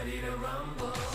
ready to rumble.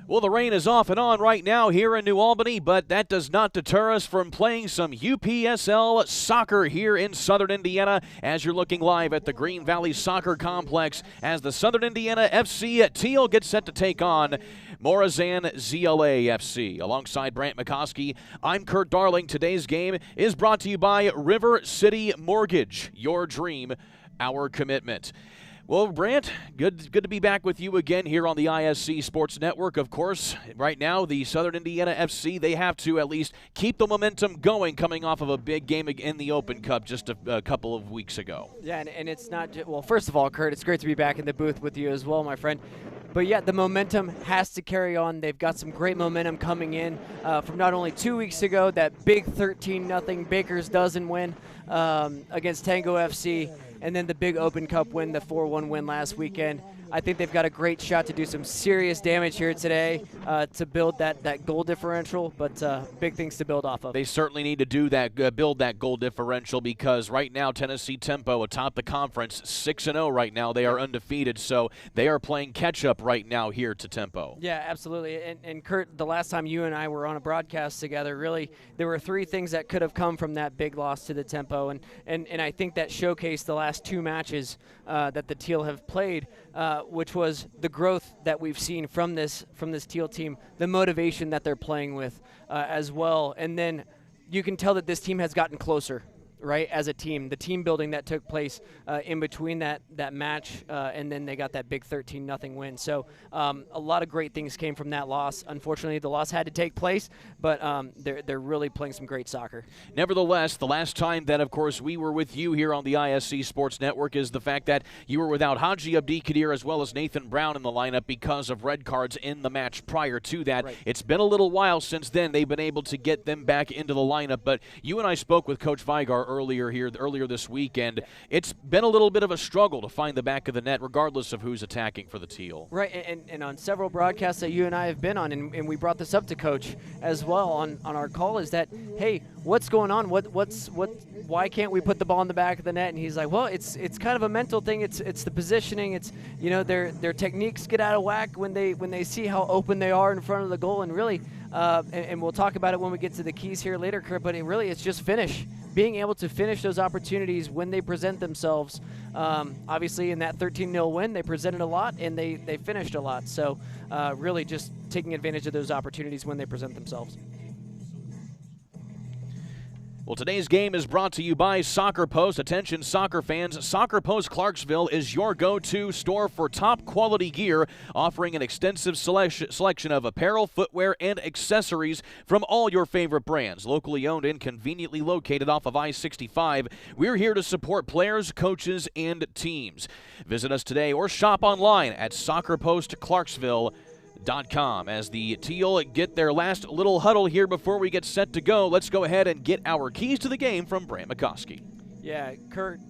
Well, the rain is off and on right now here in New Albany, but that does not deter us from playing some UPSL soccer here in Southern Indiana as you're looking live at the Green Valley Soccer Complex as the Southern Indiana FC Teal gets set to take on Morazan ZLA FC. Alongside Brant McCoskey, I'm Kurt Darling. Today's game is brought to you by River City Mortgage. Your dream, our commitment. Well, Brant, good to be back with you again here on the ISC Sports Network. Of course, right now, the Southern Indiana FC, they have to at least keep the momentum going coming off of a big game in the Open Cup just a couple of weeks ago. Yeah, and it's not just, well, first of all, Kurt, it's great to be back in the booth with you as well, my friend. But yeah, the momentum has to carry on. They've got some great momentum coming in from not only 2 weeks ago, that big 13-0 Baker's Dozen win against Tango FC, and then the big Open Cup win, the 4-1 win last weekend. I think they've got a great shot to do some serious damage here today to build that goal differential, but big things to build off of. They certainly need to do that, build that goal differential, because right now Tennessee Tempo atop the conference, 6-0 right now. They are undefeated, so they are playing catch-up right now here to Tempo. Yeah, absolutely. And Kurt, the last time you and I were on a broadcast together, really, there were three things that could have come from that big loss to the Tempo, and I think that showcased the last two matches that the Teal have played, which was the growth that we've seen from this Teal team, the motivation that they're playing with as well. And then you can tell that this team has gotten closer, right, as a team. The team building that took place in between that match, and then they got that big 13-0 win. So a lot of great things came from that loss. Unfortunately, the loss had to take place, but they're really playing some great soccer. Nevertheless, the last time that, of course, we were with you here on the ISC Sports Network is the fact that you were without Haji Abdi-Kadir as well as Nathan Brown in the lineup because of red cards in the match prior to that. Right. It's been a little while since then. They've been able to get them back into the lineup, but you and I spoke with Coach Vigar earlier this week, and it's been a little bit of a struggle to find the back of the net regardless of who's attacking for the Teal. Right, and on several broadcasts that you and I have been on, and we brought this up to Coach as well on our call, is that, hey, what's going on? Why can't we put the ball in the back of the net? And he's like, well, it's kind of a mental thing. It's the positioning. It's, you know, their techniques get out of whack when they see how open they are in front of the goal, and really, and we'll talk about it when we get to the keys here later, Kurt, but it's just finish. Being able to finish those opportunities when they present themselves. Obviously, in that 13-0 win, they presented a lot, and they finished a lot. So really just taking advantage of those opportunities when they present themselves. Well, today's game is brought to you by Soccer Post. Attention, soccer fans. Soccer Post Clarksville is your go-to store for top-quality gear, offering an extensive selection of apparel, footwear, and accessories from all your favorite brands. Locally owned and conveniently located off of I-65, we're here to support players, coaches, and teams. Visit us today or shop online at soccerpostclarksville.com. As the Teal get their last little huddle here before we get set to go, let's go ahead and get our keys to the game from Brant McCoskey. Yeah, Kurt,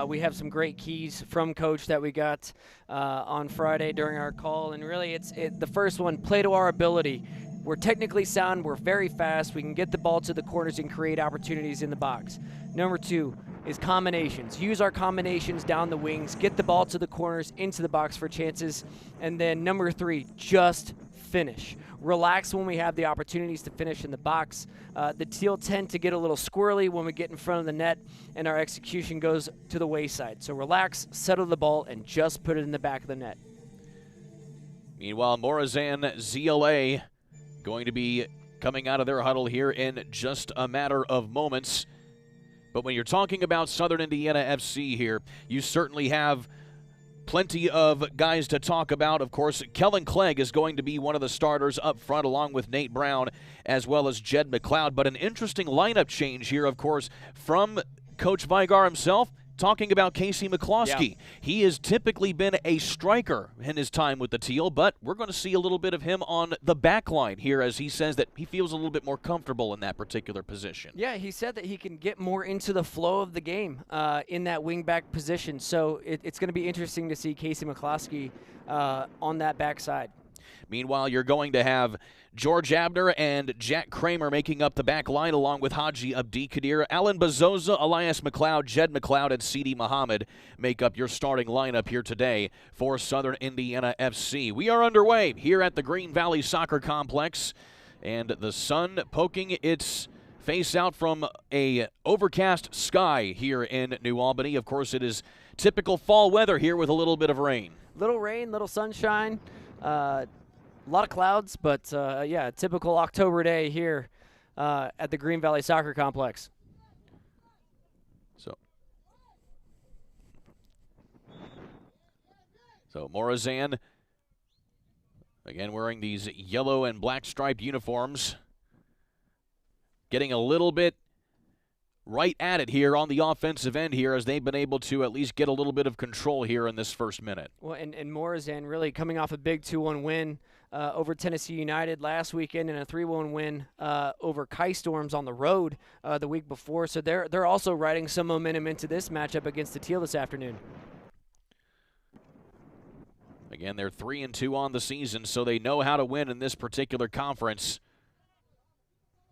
we have some great keys from Coach that we got on Friday during our call, and really the first one, play to our ability. We're technically sound, we're very fast, we can get the ball to the corners and create opportunities in the box. Number 2 is combinations. Use our combinations down the wings, get the ball to the corners, into the box for chances. And then number 3, just finish. Relax when we have the opportunities to finish in the box. The Teal tend to get a little squirrely when we get in front of the net and our execution goes to the wayside. So relax, settle the ball, and just put it in the back of the net. Meanwhile, Morazan ZLA going to be coming out of their huddle here in just a matter of moments. But when you're talking about Southern Indiana FC here, you certainly have plenty of guys to talk about. Of course, Kellen Clegg is going to be one of the starters up front along with Nate Brown as well as Jed McLeod. But an interesting lineup change here, of course, from Coach Vigar himself, talking about Casey McCloskey. Yeah. He has typically been a striker in his time with the Teal, but we're going to see a little bit of him on the back line here as he says that he feels a little bit more comfortable in that particular position. Yeah, he said that he can get more into the flow of the game in that wing-back position. So it's going to be interesting to see Casey McCloskey on that backside. Meanwhile, you're going to have George Abner and Jack Kramer making up the back line along with Haji Abdi-Kadir. Alan Bazoza, Elias McLeod, Jed McLeod, and C.D. Muhammad make up your starting lineup here today for Southern Indiana FC. We are underway here at the Green Valley Soccer Complex, and the sun poking its face out from a overcast sky here in New Albany. Of course, it is typical fall weather here with a little bit of rain. Little rain, little sunshine. A lot of clouds, but yeah, typical October day here at the Green Valley Soccer Complex. So Morazan, again wearing these yellow and black striped uniforms, getting a little bit right at it here on the offensive end here as they've been able to at least get a little bit of control here in this first minute. Well, and Morazan really coming off a big 2-1 win over Tennessee United last weekend and a 3-1 win over Kai Storms on the road the week before. So they're also riding some momentum into this matchup against the Teal this afternoon. Again, they're 3-2 on the season, so they know how to win in this particular conference.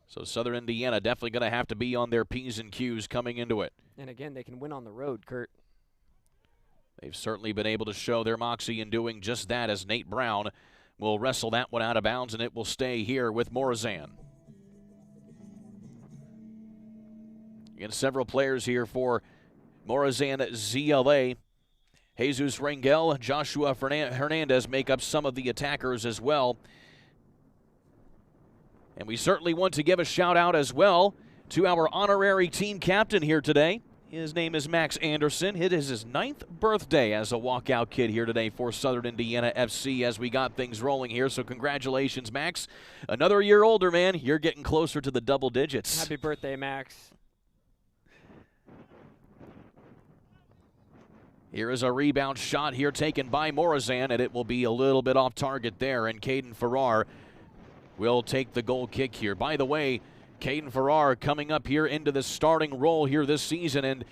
So Southern Indiana definitely going to have to be on their P's and Q's coming into it. And again, they can win on the road, Kurt. They've certainly been able to show their moxie in doing just that as Nate Brown will wrestle that one out of bounds, and it will stay here with Morazan. Again, several players here for Morazan ZLA. Jesus Rangel, Joshua Hernandez make up some of the attackers as well. And we certainly want to give a shout out as well to our honorary team captain here today. His name is Max Anderson. It is his 9th birthday as a walkout kid here today for Southern Indiana FC as we got things rolling here. So congratulations, Max. Another year older, man. You're getting closer to the double digits. Happy birthday, Max. Here is a rebound shot here taken by Morazan, and it will be a little bit off target there, and Caden Farrar will take the goal kick here. By the way, Caden Farrar coming up here into the starting role here this season, and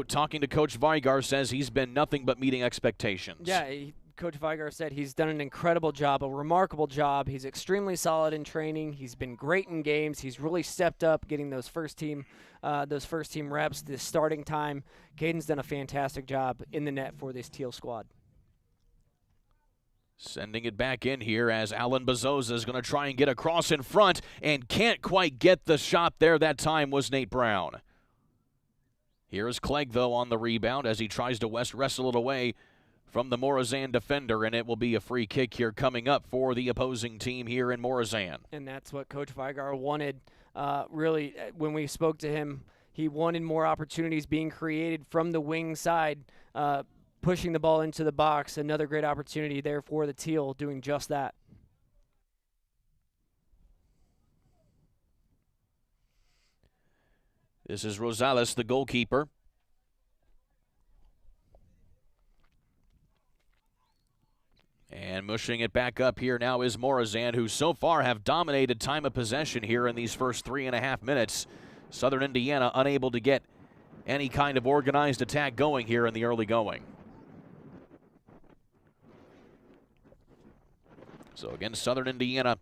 talking to Coach Vigar says he's been nothing but meeting expectations. Yeah, Coach Vigar said he's done an incredible job, a remarkable job. He's extremely solid in training. He's been great in games. He's really stepped up, getting those first team reps, the starting time. Caden's done a fantastic job in the net for this Teal squad. Sending it back in here as Alan Bezosa is going to try and get across in front and can't quite get the shot there. That time was Nate Brown. Here is Clegg, though, on the rebound as he tries to wrestle it away from the Morazan defender, and it will be a free kick here coming up for the opposing team here in Morazan. And that's what Coach Vigar wanted. Really, when we spoke to him, he wanted more opportunities being created from the wing side, pushing the ball into the box. Another great opportunity there for the Teal, doing just that. This is Rosales, the goalkeeper. And mushing it back up here now is Morazan, who so far have dominated time of possession here in these first 3.5 minutes. Southern Indiana unable to get any kind of organized attack going here in the early going. So again, Southern Indiana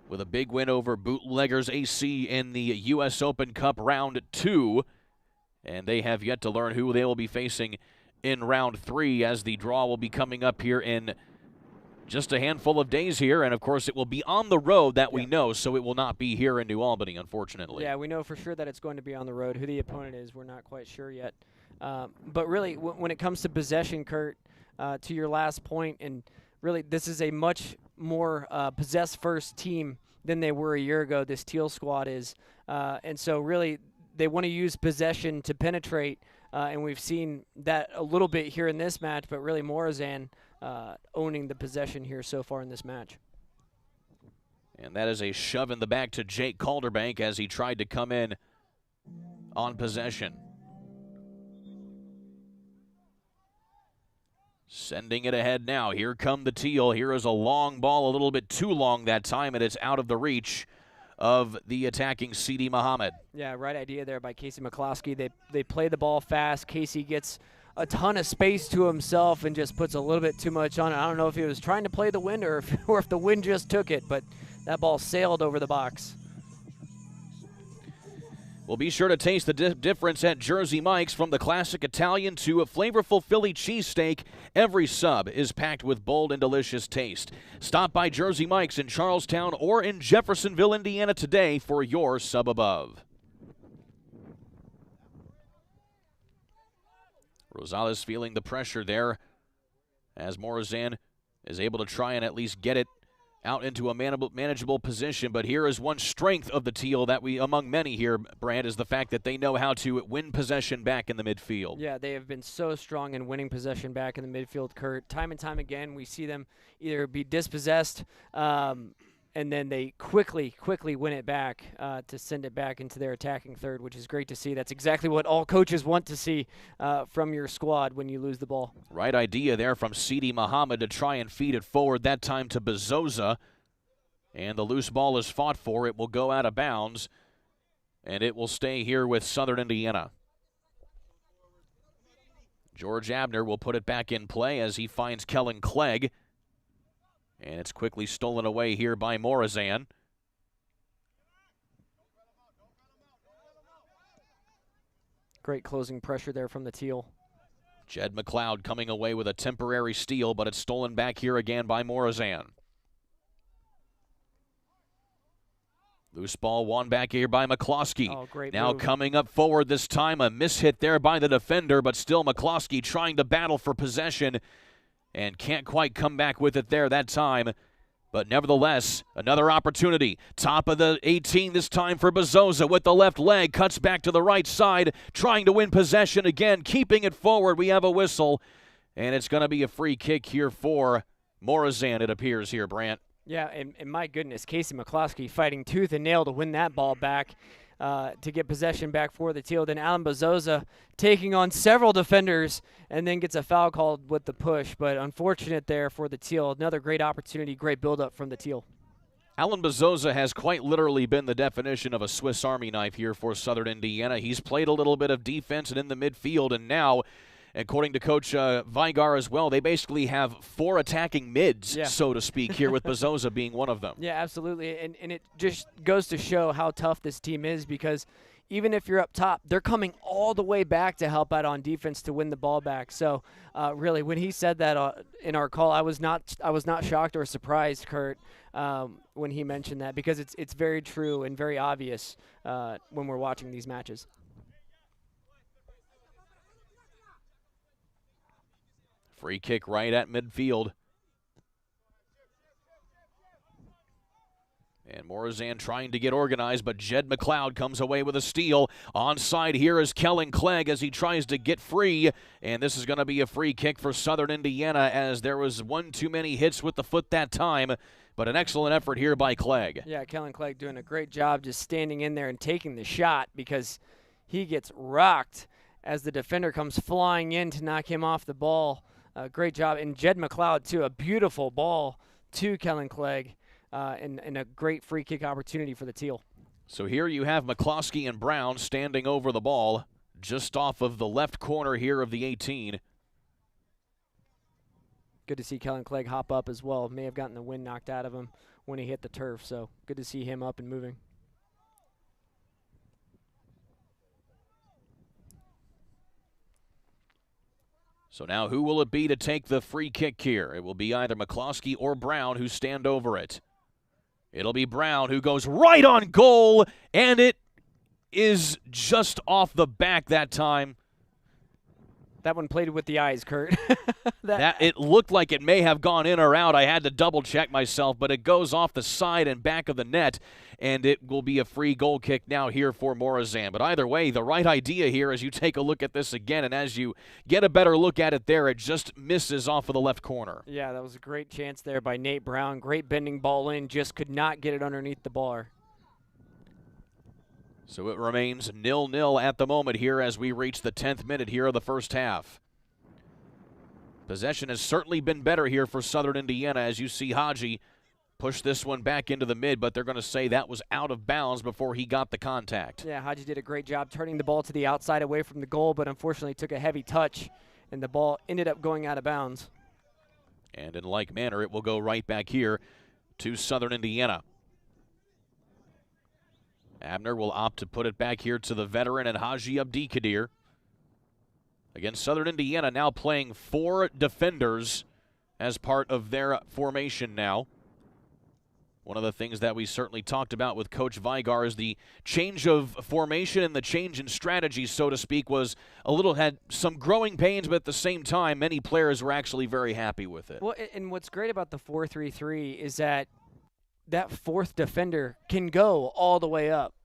with a big win over Bootleggers AC in the U.S. Open Cup Round 2. And they have yet to learn who they will be facing in Round 3 as the draw will be coming up here in just a handful of days here. And, of course, it will be on the road, that we know, so it will not be here in New Albany, unfortunately. Yeah, we know for sure that it's going to be on the road. Who the opponent is, we're not quite sure yet. But really, when it comes to possession, Kurt, to your last point, and really this is a much more possess-first team than they were a year ago, this Teal squad is. And so really they want to use possession to penetrate, and we've seen that a little bit here in this match, but really Morazan owning the possession here so far in this match. And that is a shove in the back to Jake Calderbank as he tried to come in on possession. Sending it ahead now. Here come the Teal. Here is a long ball, a little bit too long that time, and it's out of the reach of the attacking Sidi Muhammad. Yeah, right idea there by Casey McCloskey. They play the ball fast. Casey gets a ton of space to himself and just puts a little bit too much on it. I don't know if he was trying to play the wind or if the wind just took it, but that ball sailed over the box. Well, be sure to taste the difference at Jersey Mike's. From the classic Italian to a flavorful Philly cheesesteak, every sub is packed with bold and delicious taste. Stop by Jersey Mike's in Charlestown or in Jeffersonville, Indiana today for your sub above. Rosales feeling the pressure there as Morazan is able to try and at least get it out into a manageable position. But here is one strength of the Teal that we, among many here, Brand, is the fact that they know how to win possession back in the midfield. Yeah, they have been so strong in winning possession back in the midfield, Kurt. Time and time again, we see them either be dispossessed and then they quickly win it back to send it back into their attacking third, which is great to see. That's exactly what all coaches want to see from your squad when you lose the ball. Right idea there from Sidi Muhammad to try and feed it forward, that time to Bezosa. And the loose ball is fought for. It will go out of bounds, and it will stay here with Southern Indiana. George Abner will put it back in play as he finds Kellen Clegg. And it's quickly stolen away here by Morazan. Great closing pressure there from the Teal. Jed McLeod coming away with a temporary steal, but it's stolen back here again by Morazan. Loose ball won back here by McCloskey. Oh, great now move. Coming up forward this time, a mishit there by the defender, but still McCloskey trying to battle for possession and can't quite come back with it there that time. But nevertheless, another opportunity. Top of the 18 this time for Bezosa with the left leg. Cuts back to the right side, trying to win possession again, keeping it forward. We have a whistle, and it's going to be a free kick here for Morazan, it appears here, Brant. Yeah, and my goodness, Casey McCloskey fighting tooth and nail to win that ball back, to get possession back for the Teal. Then Alan Bezosa taking on several defenders and then gets a foul called with the push. But unfortunate there for the Teal. Another great opportunity, great build-up from the Teal. Alan Bezosa has quite literally been the definition of a Swiss Army knife here for Southern Indiana. He's played a little bit of defense and in the midfield, and now, according to Coach Vigar as well, they basically have 4 attacking mids, so to speak, here with Bezosa being one of them. Yeah, absolutely. And it just goes to show how tough this team is, because even if you're up top, they're coming all the way back to help out on defense to win the ball back. So really, when he said that in our call, I was not shocked or surprised, Kurt, when he mentioned that, because it's very true and very obvious when we're watching these matches. Free kick right at midfield. And Morazan trying to get organized, but Jed McLeod comes away with a steal. Onside here is Kellen Clegg as he tries to get free. And this is going to be a free kick for Southern Indiana, as there was one too many hits with the foot that time. But an excellent effort here by Clegg. Yeah, Kellen Clegg doing a great job just standing in there and taking the shot, because he gets rocked as the defender comes flying in to knock him off the ball. Great job. And Jed McLeod, too, a beautiful ball to Kellen Clegg, and a great free kick opportunity for the Teal. So here you have McCloskey and Brown standing over the ball just off of the left corner here of the 18. Good to see Kellen Clegg hop up as well. May have gotten the wind knocked out of him when he hit the turf, so good to see him up and moving. So now who will it be to take the free kick here? It will be either McCloskey or Brown who stand over it. It'll be Brown who goes right on goal, and it is just off the back that time. That one played with the eyes, Kurt. It looked like it may have gone in or out. I had to double check myself, but it goes off the side and back of the net, and it will be a free goal kick now here for Morazan. But either way, the right idea here as you take a look at this again, and as you get a better look at it there, it just misses off of the left corner. Yeah, that was a great chance there by Nate Brown. Great bending ball in, just could not get it underneath the bar. So it remains 0-0 at the moment here as we reach the 10th minute here of the first half. Possession has certainly been better here for Southern Indiana, as you see Haji push this one back into the mid, but they're going to say that was out of bounds before he got the contact. Yeah, Haji did a great job turning the ball to the outside away from the goal, but unfortunately took a heavy touch, and the ball ended up going out of bounds. And in like manner, it will go right back here to Southern Indiana. Abner will opt to put it back here to the veteran and Haji Abdikadir. Again, Southern Indiana now playing 4 defenders as part of their formation now. One of the things that we certainly talked about with Coach Vigar is the change of formation and the change in strategy, so to speak, had some growing pains, but at the same time, many players were actually very happy with it. Well, and what's great about the 4-3-3 is that 4th defender can go all the way up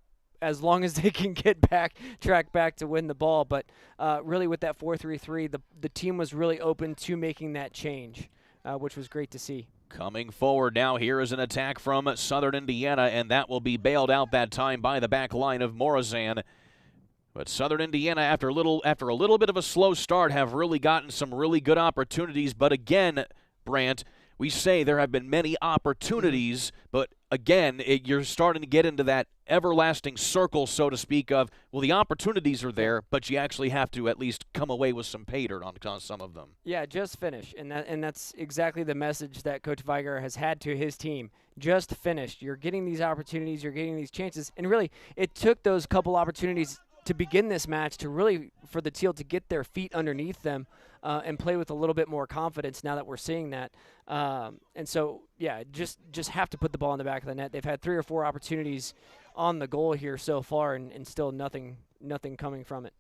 as long as they can track back to win the ball. But really with that 4-3-3, the team was really open to making that change, which was great to see. Coming forward now, here is an attack from Southern Indiana, and that will be bailed out that time by the back line of Morazan. But Southern Indiana, after a little bit of a slow start, have really gotten some really good opportunities. But again, Brant, we say there have been many opportunities, but again, you're starting to get into that everlasting circle, so to speak, of, well, the opportunities are there, but you actually have to at least come away with some pay dirt on some of them. Yeah, just finish, and that's exactly the message that Coach Vigar has had to his team. Just finish. You're getting these opportunities, you're getting these chances, and really, it took those couple opportunities to begin this match for the Teal to get their feet underneath them and play with a little bit more confidence now that we're seeing that. And so, yeah, just have to put the ball in the back of the net. They've had 3 or 4 opportunities on the goal here so far, and still nothing coming from it.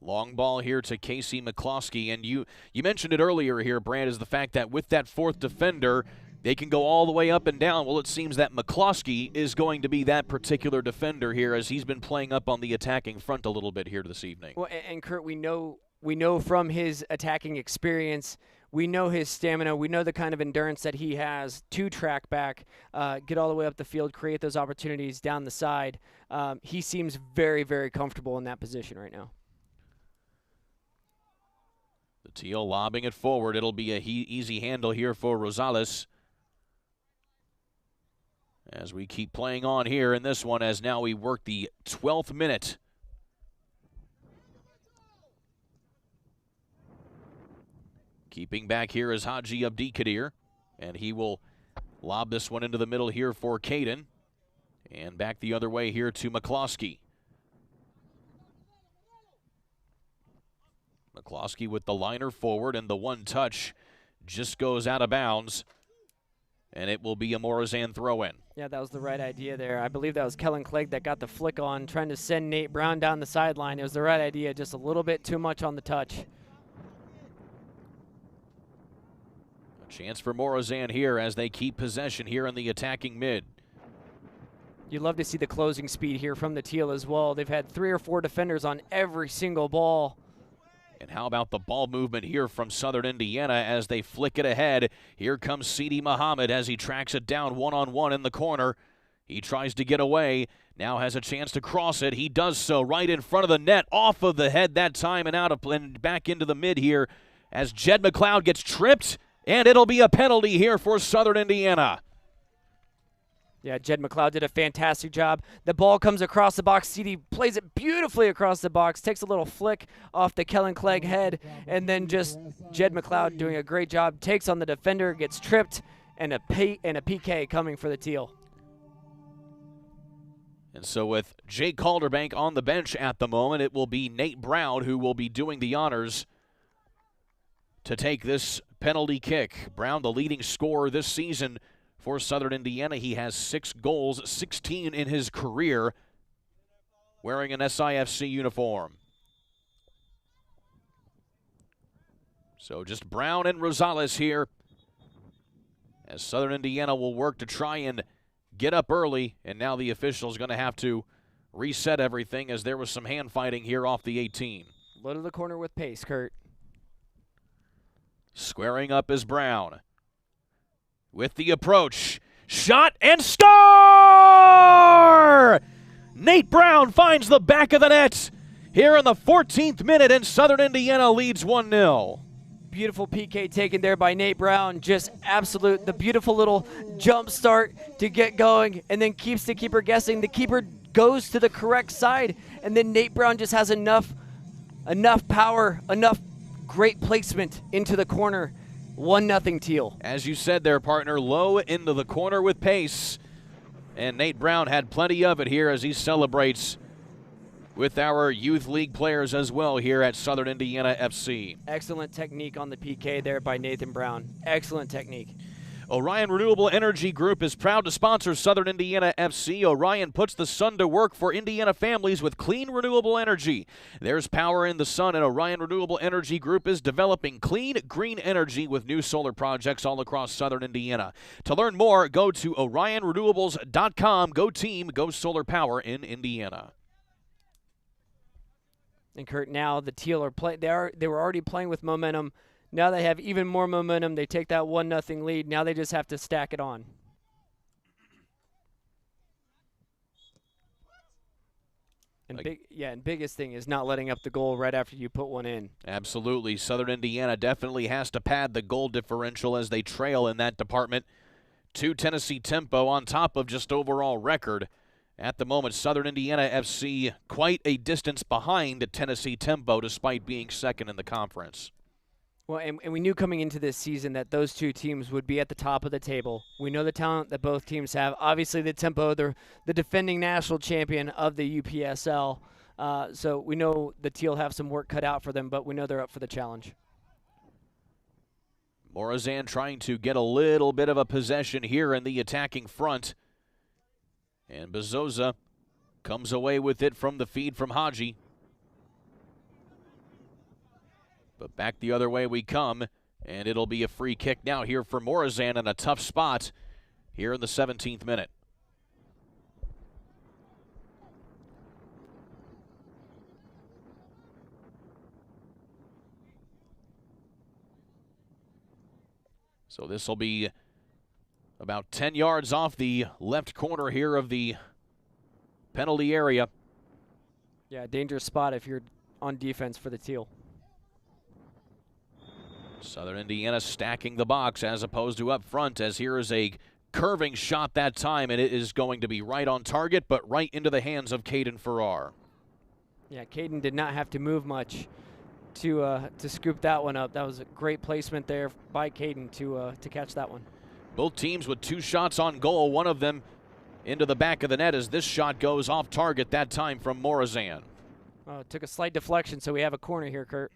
Long ball here to Casey McCloskey, and you mentioned it earlier here, Brand, is the fact that with that 4th defender, They can go all the way up and down. Well, it seems that McCloskey is going to be that particular defender here, as he's been playing up on the attacking front a little bit here this evening. Well, and Kurt, we know from his attacking experience, we know his stamina, we know the kind of endurance that he has to track back, get all the way up the field, create those opportunities down the side. He seems very, very comfortable in that position right now. The Teal lobbing it forward. It'll be an easy handle here for Rosales. As we keep playing on here in this one, as now we work the 12th minute. Keeping back here is Haji Abdikadir, and he will lob this one into the middle here for Caden. And back the other way here to McCloskey. McCloskey with the liner forward, and the one touch just goes out of bounds. And it will be a Morazan throw-in. Yeah, that was the right idea there. I believe that was Kellen Clegg that got the flick on, trying to send Nate Brown down the sideline. It was the right idea, just a little bit too much on the touch. A chance for Morazan here as they keep possession here in the attacking mid. You'd love to see the closing speed here from the Teal as well. They've had 3 or 4 defenders on every single ball. And how about the ball movement here from Southern Indiana as they flick it ahead? Here comes Sidi Muhammad as he tracks it down one-on-one in the corner. He tries to get away, now has a chance to cross it. He does so right in front of the net, off of the head that time, and out of and back into the mid here as Jed McLeod gets tripped, and it'll be a penalty here for Southern Indiana. Yeah, Jed McLeod did a fantastic job. The ball comes across the box. CD plays it beautifully across the box, takes a little flick off the Kellen Clegg head, and then just Jed McLeod doing a great job, takes on the defender, gets tripped, and a PK coming for the Teal. And so with Jake Calderbank on the bench at the moment, it will be Nate Brown who will be doing the honors to take this penalty kick. Brown, the leading scorer this season for Southern Indiana. He has 6 goals, 16 in his career, wearing an SIFC uniform. So just Brown and Rosales here, as Southern Indiana will work to try and get up early, and now the official's going to have to reset everything as there was some hand fighting here off the 18. Low to the corner with pace, Kurt. Squaring up is Brown. With the approach, shot and score! Nate Brown finds the back of the net here in the 14th minute, and Southern Indiana leads 1-0. Beautiful PK taken there by Nate Brown. Just absolute, the beautiful little jump start to get going, and then keeps the keeper guessing. The keeper goes to the correct side, and then Nate Brown just has enough power, enough great placement into the corner. 1-0 Teal. As you said there, partner, low into the corner with pace. And Nate Brown had plenty of it here as he celebrates with our youth league players as well here at Southern Indiana FC. Excellent technique on the PK there by Nathan Brown. Excellent technique. Orion Renewable Energy Group is proud to sponsor Southern Indiana FC. Orion puts the sun to work for Indiana families with clean, renewable energy. There's power in the sun, and Orion Renewable Energy Group is developing clean, green energy with new solar projects all across Southern Indiana. To learn more, go to orionrenewables.com. Go team, go solar power in Indiana. And Kurt, now the Teal are they were already playing with momentum. Now they have even more momentum. They take that 1-0 lead. Now they just have to stack it on. And biggest thing is not letting up the goal right after you put one in. Absolutely. Southern Indiana definitely has to pad the goal differential as they trail in that department to Tennessee Tempo on top of just overall record. At the moment, Southern Indiana FC quite a distance behind Tennessee Tempo despite being second in the conference. Well, and we knew coming into this season that those two teams would be at the top of the table. We know the talent that both teams have. Obviously, the Tempo, they're the defending national champion of the UPSL. So we know the Teal have some work cut out for them, but we know they're up for the challenge. Morazan trying to get a little bit of a possession here in the attacking front. And Bezosa comes away with it from the feed from Haji. But back the other way we come And it'll be a free kick now here for Morazan in a tough spot here in the 17th minute. So this will be about 10 yards off the left corner here of the penalty area. Yeah, dangerous spot if you're on defense for the Teal. Southern Indiana stacking the box as opposed to up front, as here is a curving shot that time, and it is going to be right on target, but right into the hands of Caden Farrar. Yeah, Caden did not have to move much to scoop that one up. That was a great placement there by Caden to catch that one. Both teams with 2 shots on goal, one of them into the back of the net as this shot goes off target that time from Morazan. It took a slight deflection, so we have a corner here, Kurt.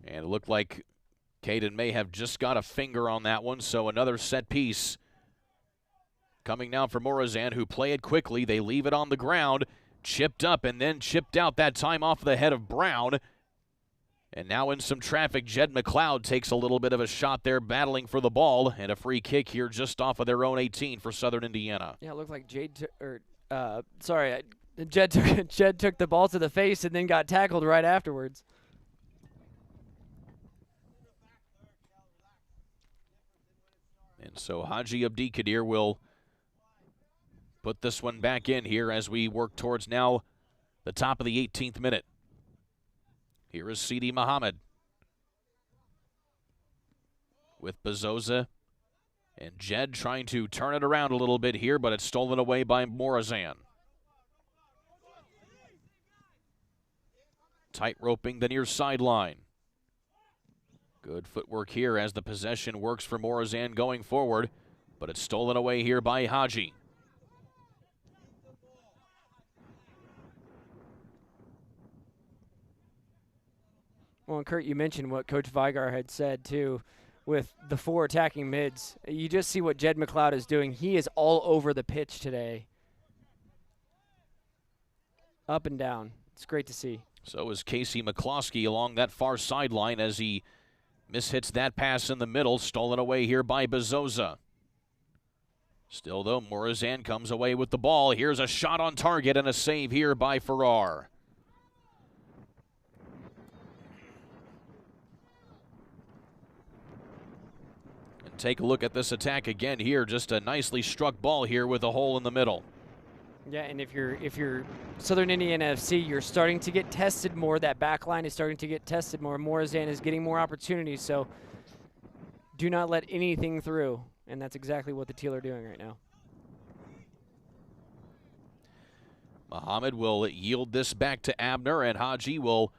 And it looked like Caden may have just got a finger on that one, so another set piece coming now for Morazan, who play it quickly. They leave it on the ground, chipped up and then chipped out that time off the head of Brown. And now in some traffic, Jed McLeod takes a little bit of a shot there, battling for the ball, and a free kick here just off of their own 18 for Southern Indiana. Yeah, it looked like Jed took the ball to the face and then got tackled right afterwards. And so Haji Abdikadir will put this one back in here as we work towards now the top of the 18th minute. Here is Sidi Muhammad with Bezosa and Jed trying to turn it around a little bit here, but it's stolen away by Morazan. Tight roping the near sideline. Good footwork here as the possession works for Morazan going forward, but it's stolen away here by Haji. Well, and Kurt, you mentioned what Coach Vigar had said, too, with the 4 attacking mids. You just see what Jed McLeod is doing. He is all over the pitch today. Up and down. It's great to see. So is Casey McCloskey along that far sideline as he mishits that pass in the middle, stolen away here by Bezosa. Still, though, Morazan comes away with the ball. Here's a shot on target and a save here by Farrar. And take a look at this attack again here. Just a nicely struck ball here with a hole in the middle. Yeah, and if you're Southern Indiana FC, you're starting to get tested more. That back line is starting to get tested more. Morazan is getting more opportunities, so do not let anything through, and that's exactly what the Teal are doing right now. Muhammad will yield this back to Abner, and Haji will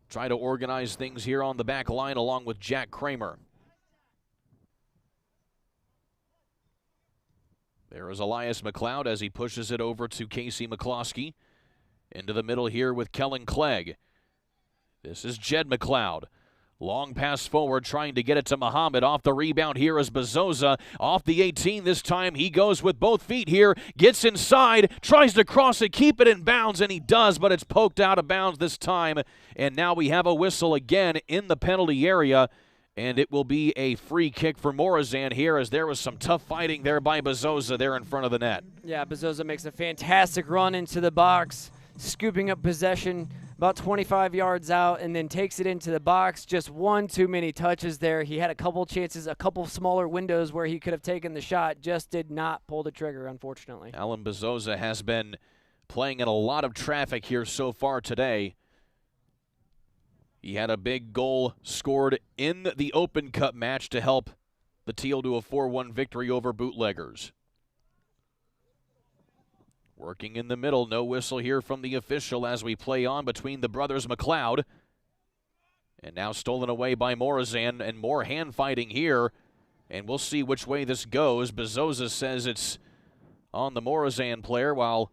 try to organize things here on the back line along with Jack Kramer. There is Elias McLeod as he pushes it over to Casey McCloskey. Into the middle here with Kellen Clegg. This is Jed McLeod. Long pass forward, trying to get it to Muhammad. Off the rebound here is Bezosa. Off the 18 this time. He goes with both feet here. Gets inside. Tries to cross it. Keep it in bounds, and he does, but it's poked out of bounds this time. And now we have a whistle again in the penalty area. And it will be a free kick for Morazan here, as there was some tough fighting there by Bezosa there in front of the net. Yeah, Bezosa makes a fantastic run into the box, scooping up possession about 25 yards out, and then takes it into the box. Just one too many touches there. He had a couple chances, a couple smaller windows where he could have taken the shot, just did not pull the trigger, unfortunately. Alan Bezosa has been playing in a lot of traffic here so far today. He had a big goal scored in the Open Cup match to help the Teal to a 4-1 victory over Bootleggers. Working in the middle, no whistle here from the official as we play on between the brothers McLeod. And now stolen away by Morazan, and more hand fighting here. And we'll see which way this goes. Bezosa says it's on the Morazan player, while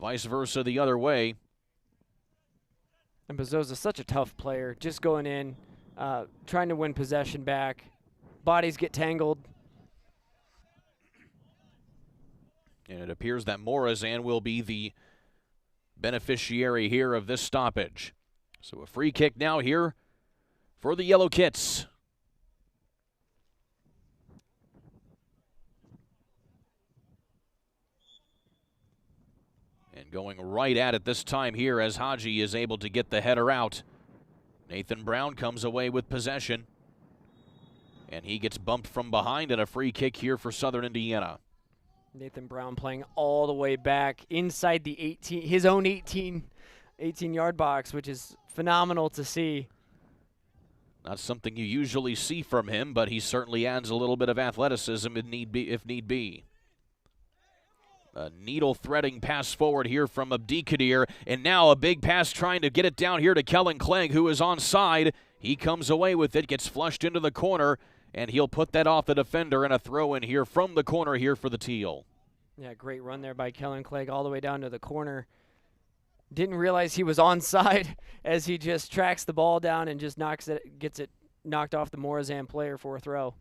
vice versa the other way. And Bezosa's such a tough player, just going in, trying to win possession back. Bodies get tangled. And it appears that Morazan will be the beneficiary here of this stoppage. So a free kick now here for the Yellow Kits. And going right at it this time here as Haji is able to get the header out. Nathan Brown comes away with possession. And he gets bumped from behind, and a free kick here for Southern Indiana. Nathan Brown playing all the way back inside the 18, his own 18-yard box, which is phenomenal to see. Not something you usually see from him, but he certainly adds a little bit of athleticism if need be. A needle-threading pass forward here from Abdikadir, and now a big pass trying to get it down here to Kellen Clegg, who is onside. He comes away with it, gets flushed into the corner, and he'll put that off the defender, and a throw in here from the corner here for the Teal. Yeah, great run there by Kellen Clegg all the way down to the corner. Didn't realize he was onside as he just tracks the ball down and just gets it knocked off the Morazan player for a throw.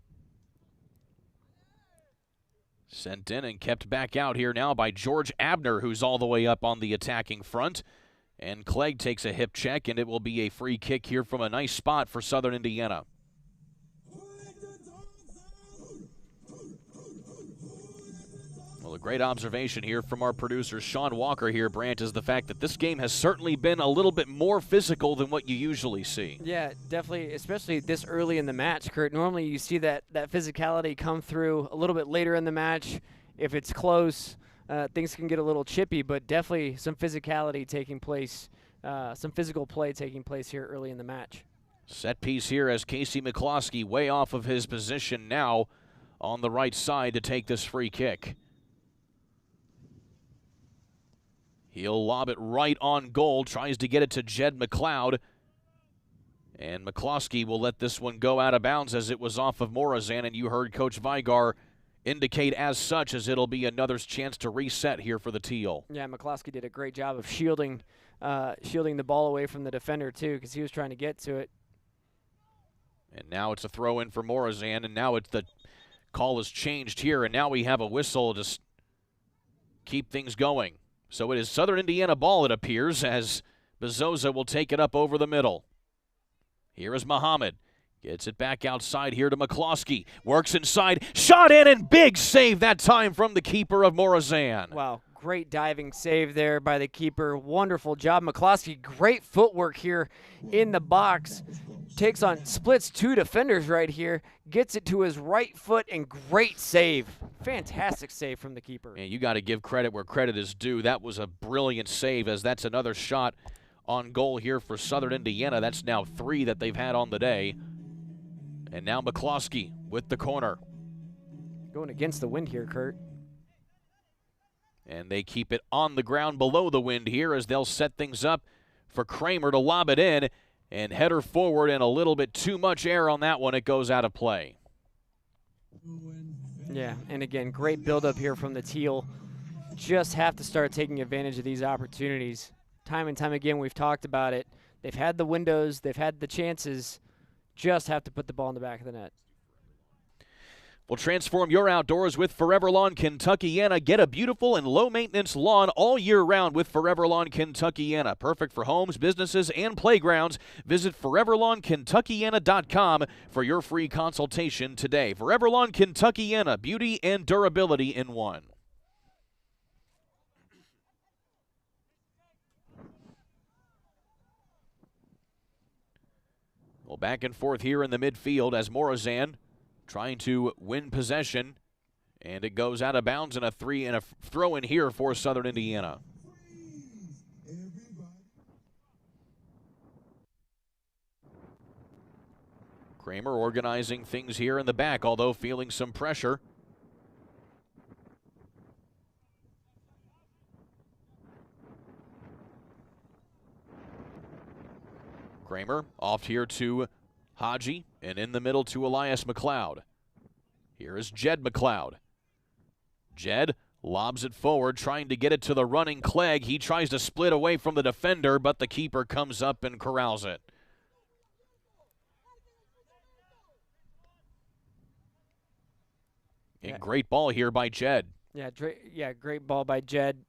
Sent in and kept back out here now by George Abner, who's all the way up on the attacking front. And Clegg takes a hip check, and it will be a free kick here from a nice spot for Southern Indiana. Well, a great observation here from our producer, Sean Walker here, Brant, is the fact that this game has certainly been a little bit more physical than what you usually see. Yeah, definitely, especially this early in the match, Kurt. Normally you see that physicality come through a little bit later in the match. If it's close, things can get a little chippy, but definitely some physicality taking place, some physical play taking place here early in the match. Set piece here as Casey McCloskey way off of his position now on the right side to take this free kick. He'll lob it right on goal, tries to get it to Jed McLeod. And McCloskey will let this one go out of bounds as it was off of Morazan, and you heard Coach Vigar indicate as such as it'll be another chance to reset here for the Teal. Yeah, McCloskey did a great job of shielding the ball away from the defender too, because he was trying to get to it. And now it's a throw in for Morazan, and now it's the call has changed here, and now we have a whistle to keep things going. So it is Southern Indiana ball, it appears, as Bezosa will take it up over the middle. Here is Muhammad. Gets it back outside here to McCloskey. Works inside. Shot in, and big save that time from the keeper of Morazan. Wow, great diving save there by the keeper. Wonderful job. McCloskey, great footwork here in the box. Splits two defenders right here. Gets it to his right foot, and great save. Fantastic save from the keeper. And you got to give credit where credit is due. That was a brilliant save, as that's another shot on goal here for Southern Indiana. That's now 3 that they've had on the day. And now McCloskey with the corner. Going against the wind here, Kurt. And they keep it on the ground below the wind here as they'll set things up for Kramer to lob it in. And header forward, and a little bit too much air on that one. It goes out of play. Yeah, and again, great buildup here from the Teal. Just have to start taking advantage of these opportunities. Time and time again, we've talked about it. They've had the windows. They've had the chances. Just have to put the ball in the back of the net. Well, transform your outdoors with Forever Lawn Kentuckiana. Get a beautiful and low-maintenance lawn all year round with Forever Lawn Kentuckiana. Perfect for homes, businesses, and playgrounds. Visit ForeverLawnKentuckiana.com for your free consultation today. Forever Lawn Kentuckiana, beauty and durability in one. Well, back and forth here in the midfield as Morazan trying to win possession, and it goes out of bounds, and a throw in here for Southern Indiana. Kramer organizing things here in the back, although feeling some pressure. Kramer off here to Haji, and in the middle to Elias McLeod. Here is Jed McLeod. Jed lobs it forward, trying to get it to the running Clegg. He tries to split away from the defender, but the keeper comes up and corrals it. And great ball here by Jed. Yeah, great ball by Jed.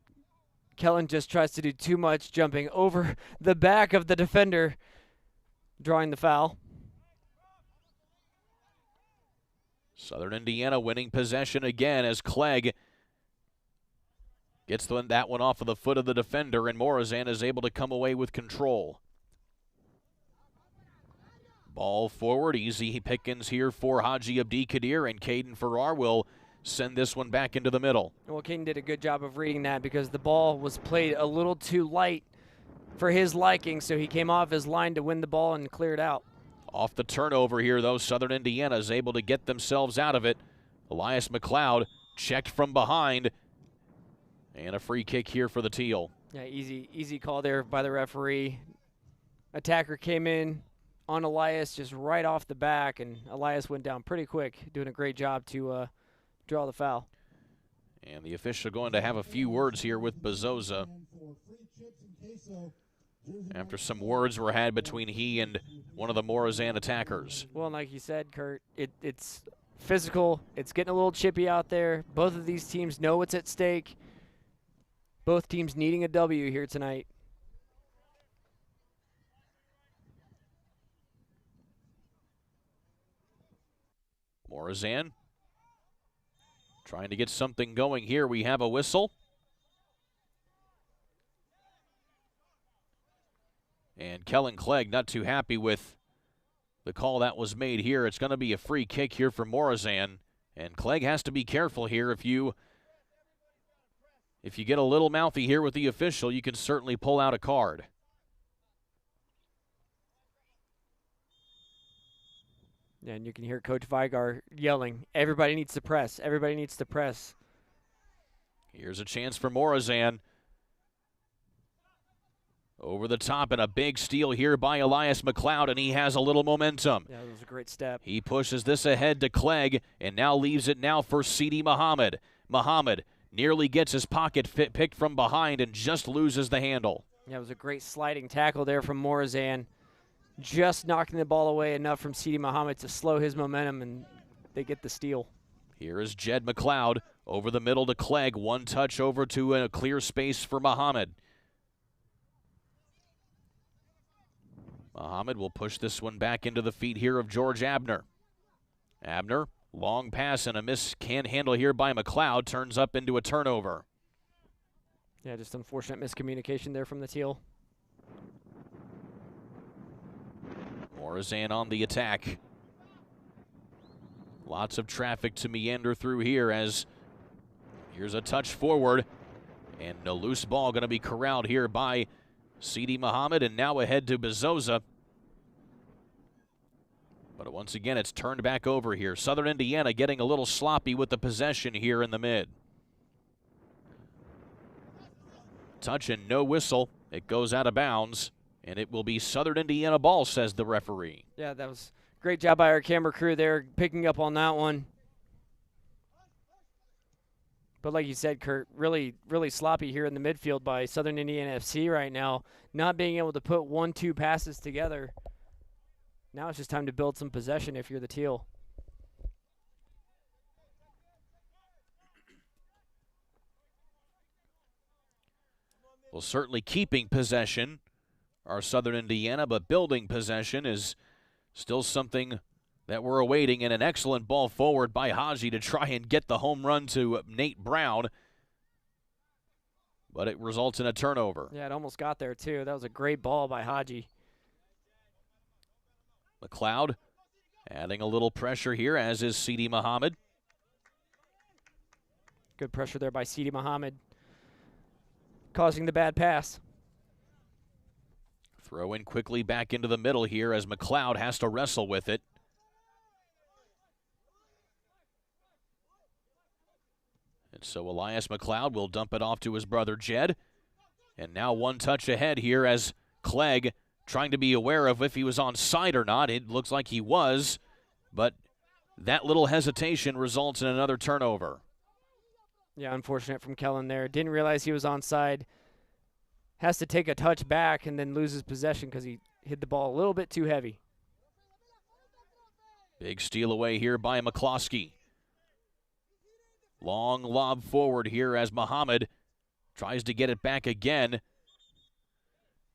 Kellen just tries to do too much, jumping over the back of the defender, drawing the foul. Southern Indiana winning possession again as Clegg gets that one off of the foot of the defender, and Morazan is able to come away with control. Ball forward, easy pickings here for Haji Abdi-Kadir, and Caden Farrar will send this one back into the middle. Well, Caden did a good job of reading that because the ball was played a little too light for his liking, so he came off his line to win the ball and clear it out. Off the turnover here, though, Southern Indiana is able to get themselves out of it. Elias McLeod checked from behind, and a free kick here for the Teal. Yeah, easy call there by the referee. Attacker came in on Elias just right off the back, and Elias went down pretty quick, doing a great job to draw the foul. And the official going to have a few words here with Bezosa after some words were had between he and one of the Morazan attackers. Well, and like you said, Kurt, it's physical. It's getting a little chippy out there. Both of these teams know what's at stake. Both teams needing a W here tonight. Morazan trying to get something going here. We have a whistle. And Kellen Clegg not too happy with the call that was made here. It's going to be a free kick here for Morazan. And Clegg has to be careful here. If you get a little mouthy here with the official, you can certainly pull out a card. And you can hear Coach Vigar yelling, everybody needs to press, everybody needs to press. Here's a chance for Morazan. Over the top, and a big steal here by Elias McLeod, and he has a little momentum. Yeah, that was a great step. He pushes this ahead to Clegg, and now leaves it now for Sidi Muhammad. Muhammad nearly gets his pocket picked from behind and just loses the handle. Yeah, it was a great sliding tackle there from Morazan. Just knocking the ball away enough from Sidi Muhammad to slow his momentum, and they get the steal. Here is Jed McLeod over the middle to Clegg. One touch over to a clear space for Muhammad. Muhammad will push this one back into the feet here of George Abner. Abner, long pass and a miss can't handle here by McLeod, turns up into a turnover. Yeah, just unfortunate miscommunication there from the Teal. Morazan on the attack. Lots of traffic to meander through here as here's a touch forward, and a loose ball going to be corralled here by Sidi Muhammad, and now ahead to Bezosa. But once again, it's turned back over here. Southern Indiana getting a little sloppy with the possession here in the mid. Touch and no whistle. It goes out of bounds, and it will be Southern Indiana ball, says the referee. Yeah, that was a great job by our camera crew there, picking up on that one. But like you said, Kurt, really sloppy here in the midfield by Southern Indiana FC right now, not being able to put 1-2 passes together. Now it's just time to build some possession if you're the Teal. Well, certainly keeping possession are Southern Indiana, but building possession is still something that we're awaiting, and an excellent ball forward by Haji to try and get the home run to Nate Brown. But it results in a turnover. Yeah, it almost got there too. That was a great ball by Haji. McLeod adding a little pressure here, as is Sidi Muhammad. Good pressure there by Sidi Muhammad, causing the bad pass. Throw in quickly back into the middle here as McLeod has to wrestle with it. And so Elias McLeod will dump it off to his brother Jed. And now one touch ahead here as Clegg trying to be aware of if he was onside or not. It looks like he was, but that little hesitation results in another turnover. Yeah, unfortunate from Kellen there. Didn't realize he was onside. Has to take a touch back and then loses possession because he hit the ball a little bit too heavy. Big steal away here by McCloskey. Long lob forward here as Muhammad Tries to get it back again.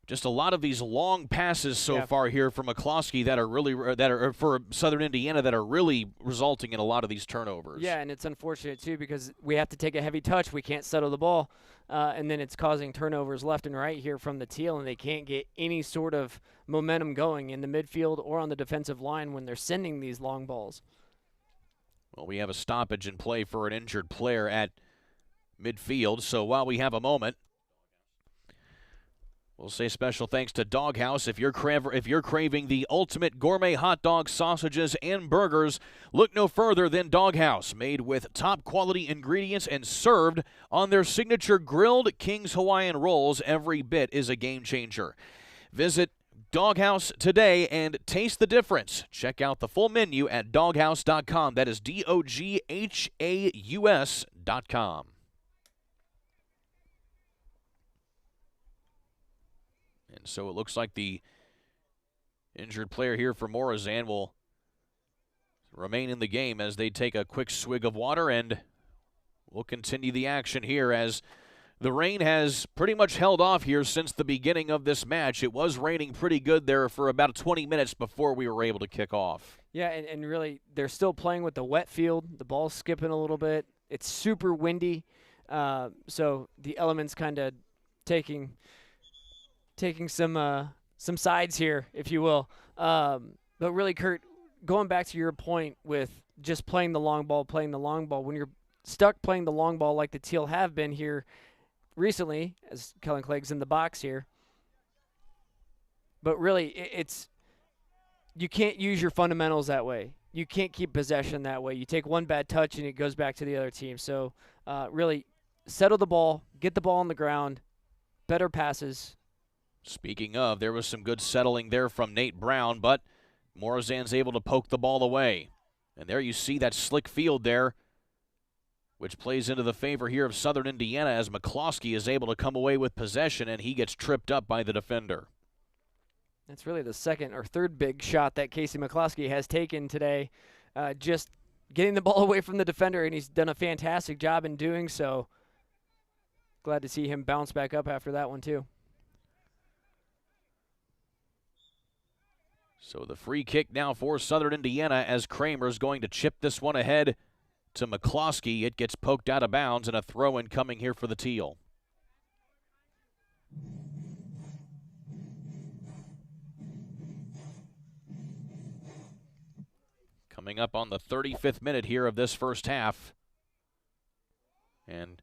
Just a lot of these long passes so far here from McCloskey that are for Southern Indiana that are really resulting in a lot of these turnovers. Yeah, and it's unfortunate too because we have to take a heavy touch. We can't settle the ball, and then it's causing turnovers left and right here from the Teal, and they can't get any sort of momentum going in the midfield or on the defensive line when they're sending these long balls. Well, we have a stoppage in play for an injured player at midfield, so while we have a moment, we'll say special thanks to Doghouse. If you're craving the ultimate gourmet hot dogs, sausages, and burgers, look no further than Doghouse. Made with top quality ingredients and served on their signature grilled King's Hawaiian rolls, every bit is a game changer. Visit Doghouse today and taste the difference. Check out the full menu at doghouse.com. That is DOGHAUS.com. And so it looks like the injured player here for Morazan will remain in the game as they take a quick swig of water, and we'll continue the action here as the rain has pretty much held off here since the beginning of this match. It was raining pretty good there for about 20 minutes before we were able to kick off. Yeah, and really they're still playing with the wet field. The ball's skipping a little bit. It's super windy, so the elements kind of taking some sides here, if you will. But really, Kurt, going back to your point with just playing the long ball, when you're stuck playing the long ball like the Teal have been here recently, as Kellen Clegg's in the box here, but really it's you can't use your fundamentals that way. You can't keep possession that way. You take one bad touch and it goes back to the other team. So really settle the ball, get the ball on the ground, better passes. Speaking of, there was some good settling there from Nate Brown, but Morazan's able to poke the ball away. And there you see that slick field there, which plays into the favor here of Southern Indiana as McCloskey is able to come away with possession, and he gets tripped up by the defender. That's really the second or third big shot that Casey McCloskey has taken today, just getting the ball away from the defender, and he's done a fantastic job in doing so. Glad to see him bounce back up after that one, too. So the free kick now for Southern Indiana as Kramer's going to chip this one ahead to McCloskey. It gets poked out of bounds, and a throw-in coming here for the Teal. Coming up on the 35th minute here of this first half. And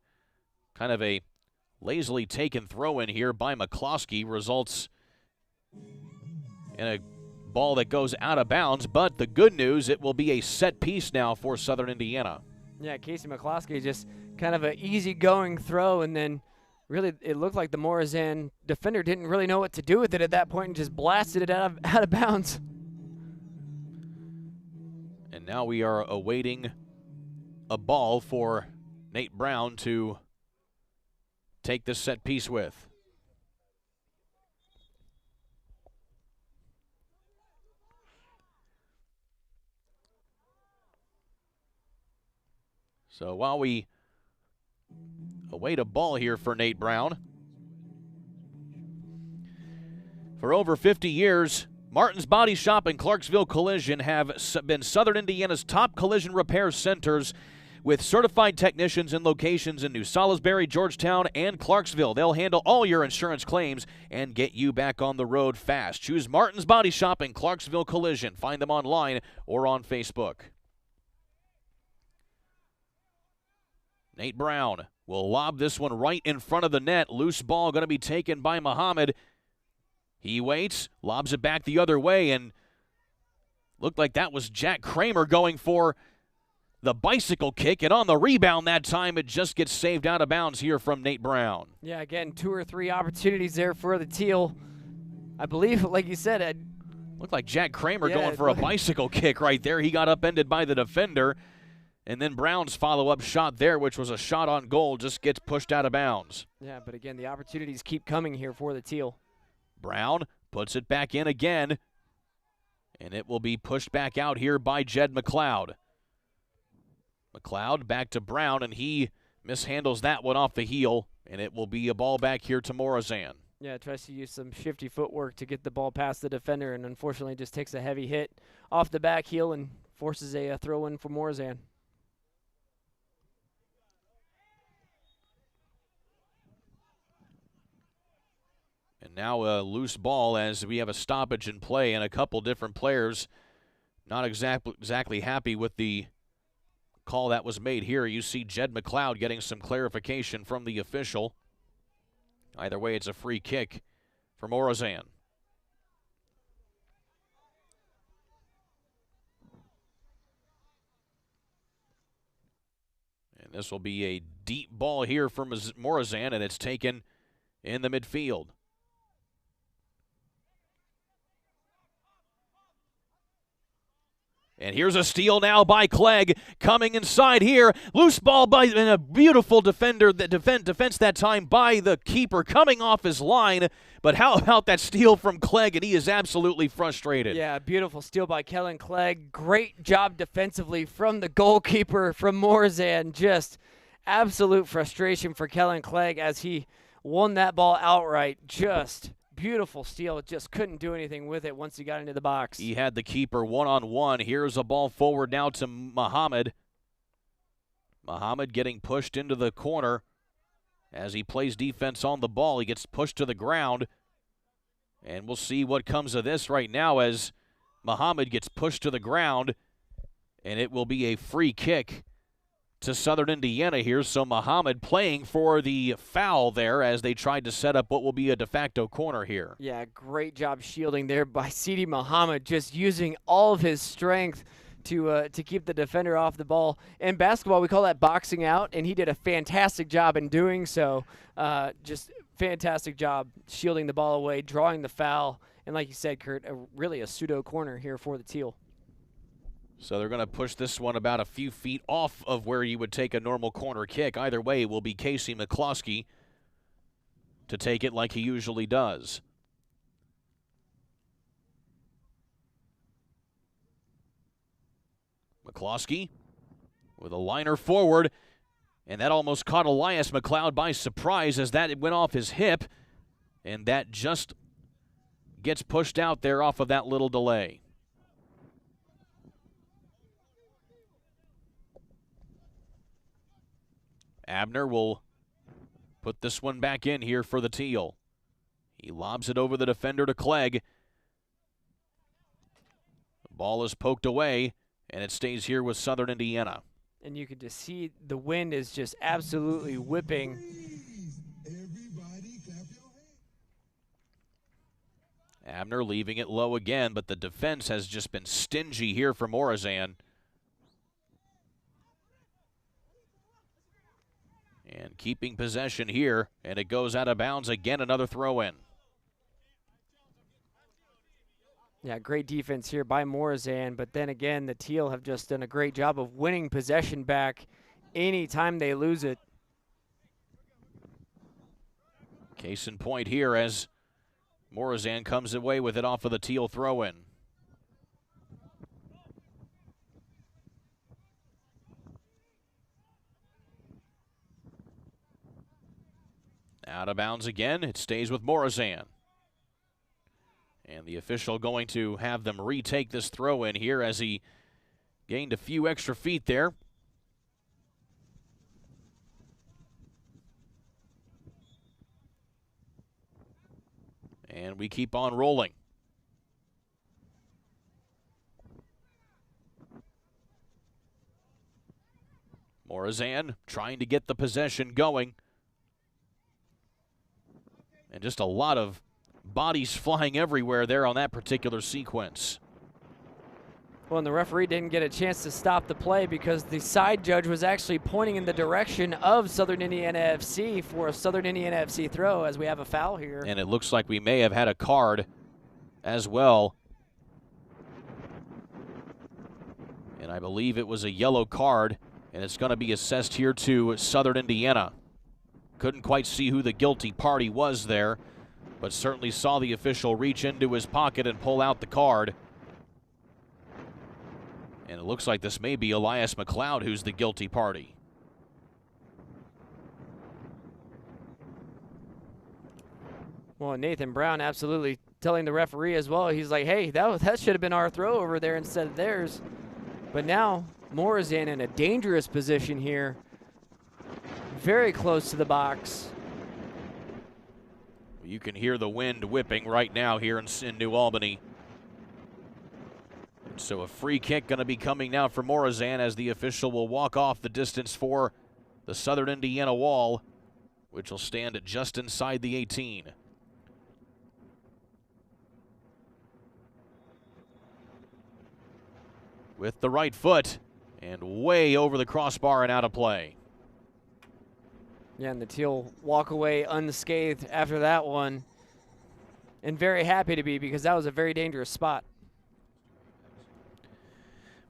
kind of a lazily taken throw-in here by McCloskey results in a ball that goes out of bounds, but the good news, it will be a set piece now for Southern Indiana. Yeah, Casey McCloskey just kind of an easy-going throw, and then really it looked like the Morazan defender didn't really know what to do with it at that point and just blasted it out of bounds. And now we are awaiting a ball for Nate Brown to take this set piece with. So while we await a ball here for Nate Brown, for over 50 years, Martin's Body Shop and Clarksville Collision have been Southern Indiana's top collision repair centers with certified technicians in locations in New Salisbury, Georgetown, and Clarksville. They'll handle all your insurance claims and get you back on the road fast. Choose Martin's Body Shop and Clarksville Collision. Find them online or on Facebook. Nate Brown will lob this one right in front of the net. Loose ball going to be taken by Muhammad. He waits, lobs it back the other way, and looked like that was Jack Kramer going for the bicycle kick, and on the rebound that time, it just gets saved out of bounds here from Nate Brown. Yeah, again, 2 or 3 opportunities there for the Teal. I believe, like you said, looked like Jack Kramer going for a bicycle kick right there. He got upended by the defender. And then Brown's follow-up shot there, which was a shot on goal, just gets pushed out of bounds. Yeah, but again, the opportunities keep coming here for the Teal. Brown puts it back in again, and it will be pushed back out here by Jed McLeod. McLeod back to Brown, and he mishandles that one off the heel. And it will be a ball back here to Morazan. Yeah, tries to use some shifty footwork to get the ball past the defender, and unfortunately just takes a heavy hit off the back heel and forces a throw-in for Morazan. And now a loose ball as we have a stoppage in play, and a couple different players not exactly happy with the call that was made here. You see Jed McLeod getting some clarification from the official. Either way, it's a free kick for Morazan. And this will be a deep ball here from Morazan, and it's taken in the midfield. And here's a steal now by Clegg coming inside here. Loose ball by and a beautiful defender that defense that time by the keeper coming off his line. But how about that steal from Clegg? And he is absolutely frustrated. Yeah, beautiful steal by Kellen Clegg. Great job defensively from the goalkeeper from Morazan. Just absolute frustration for Kellen Clegg as he won that ball outright. Just beautiful steal. Just couldn't do anything with it once he got into the box. He had the keeper one-on-one. Here's a ball forward now to Muhammad. Muhammad getting pushed into the corner as he plays defense on the ball. He gets pushed to the ground. And we'll see what comes of this right now as Muhammad gets pushed to the ground. And it will be a free kick to Southern Indiana here. So Muhammad playing for the foul there as they tried to set up what will be a de facto corner here. Yeah, great job shielding there by Sidi Muhammad, just using all of his strength to keep the defender off the ball. In basketball, we call that boxing out, and he did a fantastic job in doing so. Just fantastic job shielding the ball away, drawing the foul, and like you said, Kurt, really a pseudo corner here for the Teal. So they're going to push this one about a few feet off of where you would take a normal corner kick. Either way, it will be Casey McCloskey to take it like he usually does. McCloskey with a liner forward, and that almost caught Elias McLeod by surprise as that went off his hip, and that just gets pushed out there off of that little delay. Abner will put this one back in here for the Teal. He lobs it over the defender to Clegg. The ball is poked away, and it stays here with Southern Indiana. And you can just see the wind is just absolutely whipping. Abner leaving it low again, but the defense has just been stingy here for Morazan. And keeping possession here, and it goes out of bounds again, another throw-in. Yeah, great defense here by Morazan, but then again, the Teal have just done a great job of winning possession back anytime they lose it. Case in point here as Morazan comes away with it off of the Teal throw-in. Out of bounds again, it stays with Morazan. And the official going to have them retake this throw in here as he gained a few extra feet there. And we keep on rolling. Morazan trying to get the possession going. And just a lot of bodies flying everywhere there on that particular sequence. Well, and the referee didn't get a chance to stop the play because the side judge was actually pointing in the direction of Southern Indiana FC for a Southern Indiana FC throw as we have a foul here. And it looks like we may have had a card as well. And I believe it was a yellow card, and it's going to be assessed here to Southern Indiana. Couldn't quite see who the guilty party was there, but certainly saw the official reach into his pocket and pull out the card. And it looks like this may be Elias McLeod who's the guilty party. Well, Nathan Brown absolutely telling the referee as well. He's like, hey, that should have been our throw over there instead of theirs. But now Morazan in a dangerous position here. Very close to the box. You can hear the wind whipping right now here in New Albany. So a free kick going to be coming now for Morazan as the official will walk off the distance for the Southern Indiana wall, which will stand at just inside the 18. With the right foot and way over the crossbar and out of play. Yeah, and the Teal walk away unscathed after that one. And very happy to be, because that was a very dangerous spot.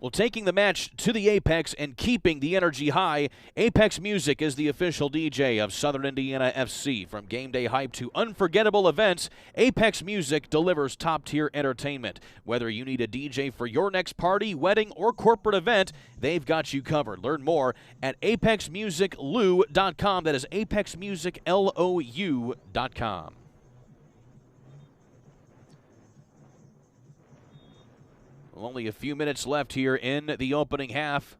Well, taking the match to the apex and keeping the energy high, Apex Music is the official DJ of Southern Indiana FC. From game day hype to unforgettable events, Apex Music delivers top-tier entertainment. Whether you need a DJ for your next party, wedding, or corporate event, they've got you covered. Learn more at apexmusiclou.com. That is apexmusiclou.com. Only a few minutes left here in the opening half,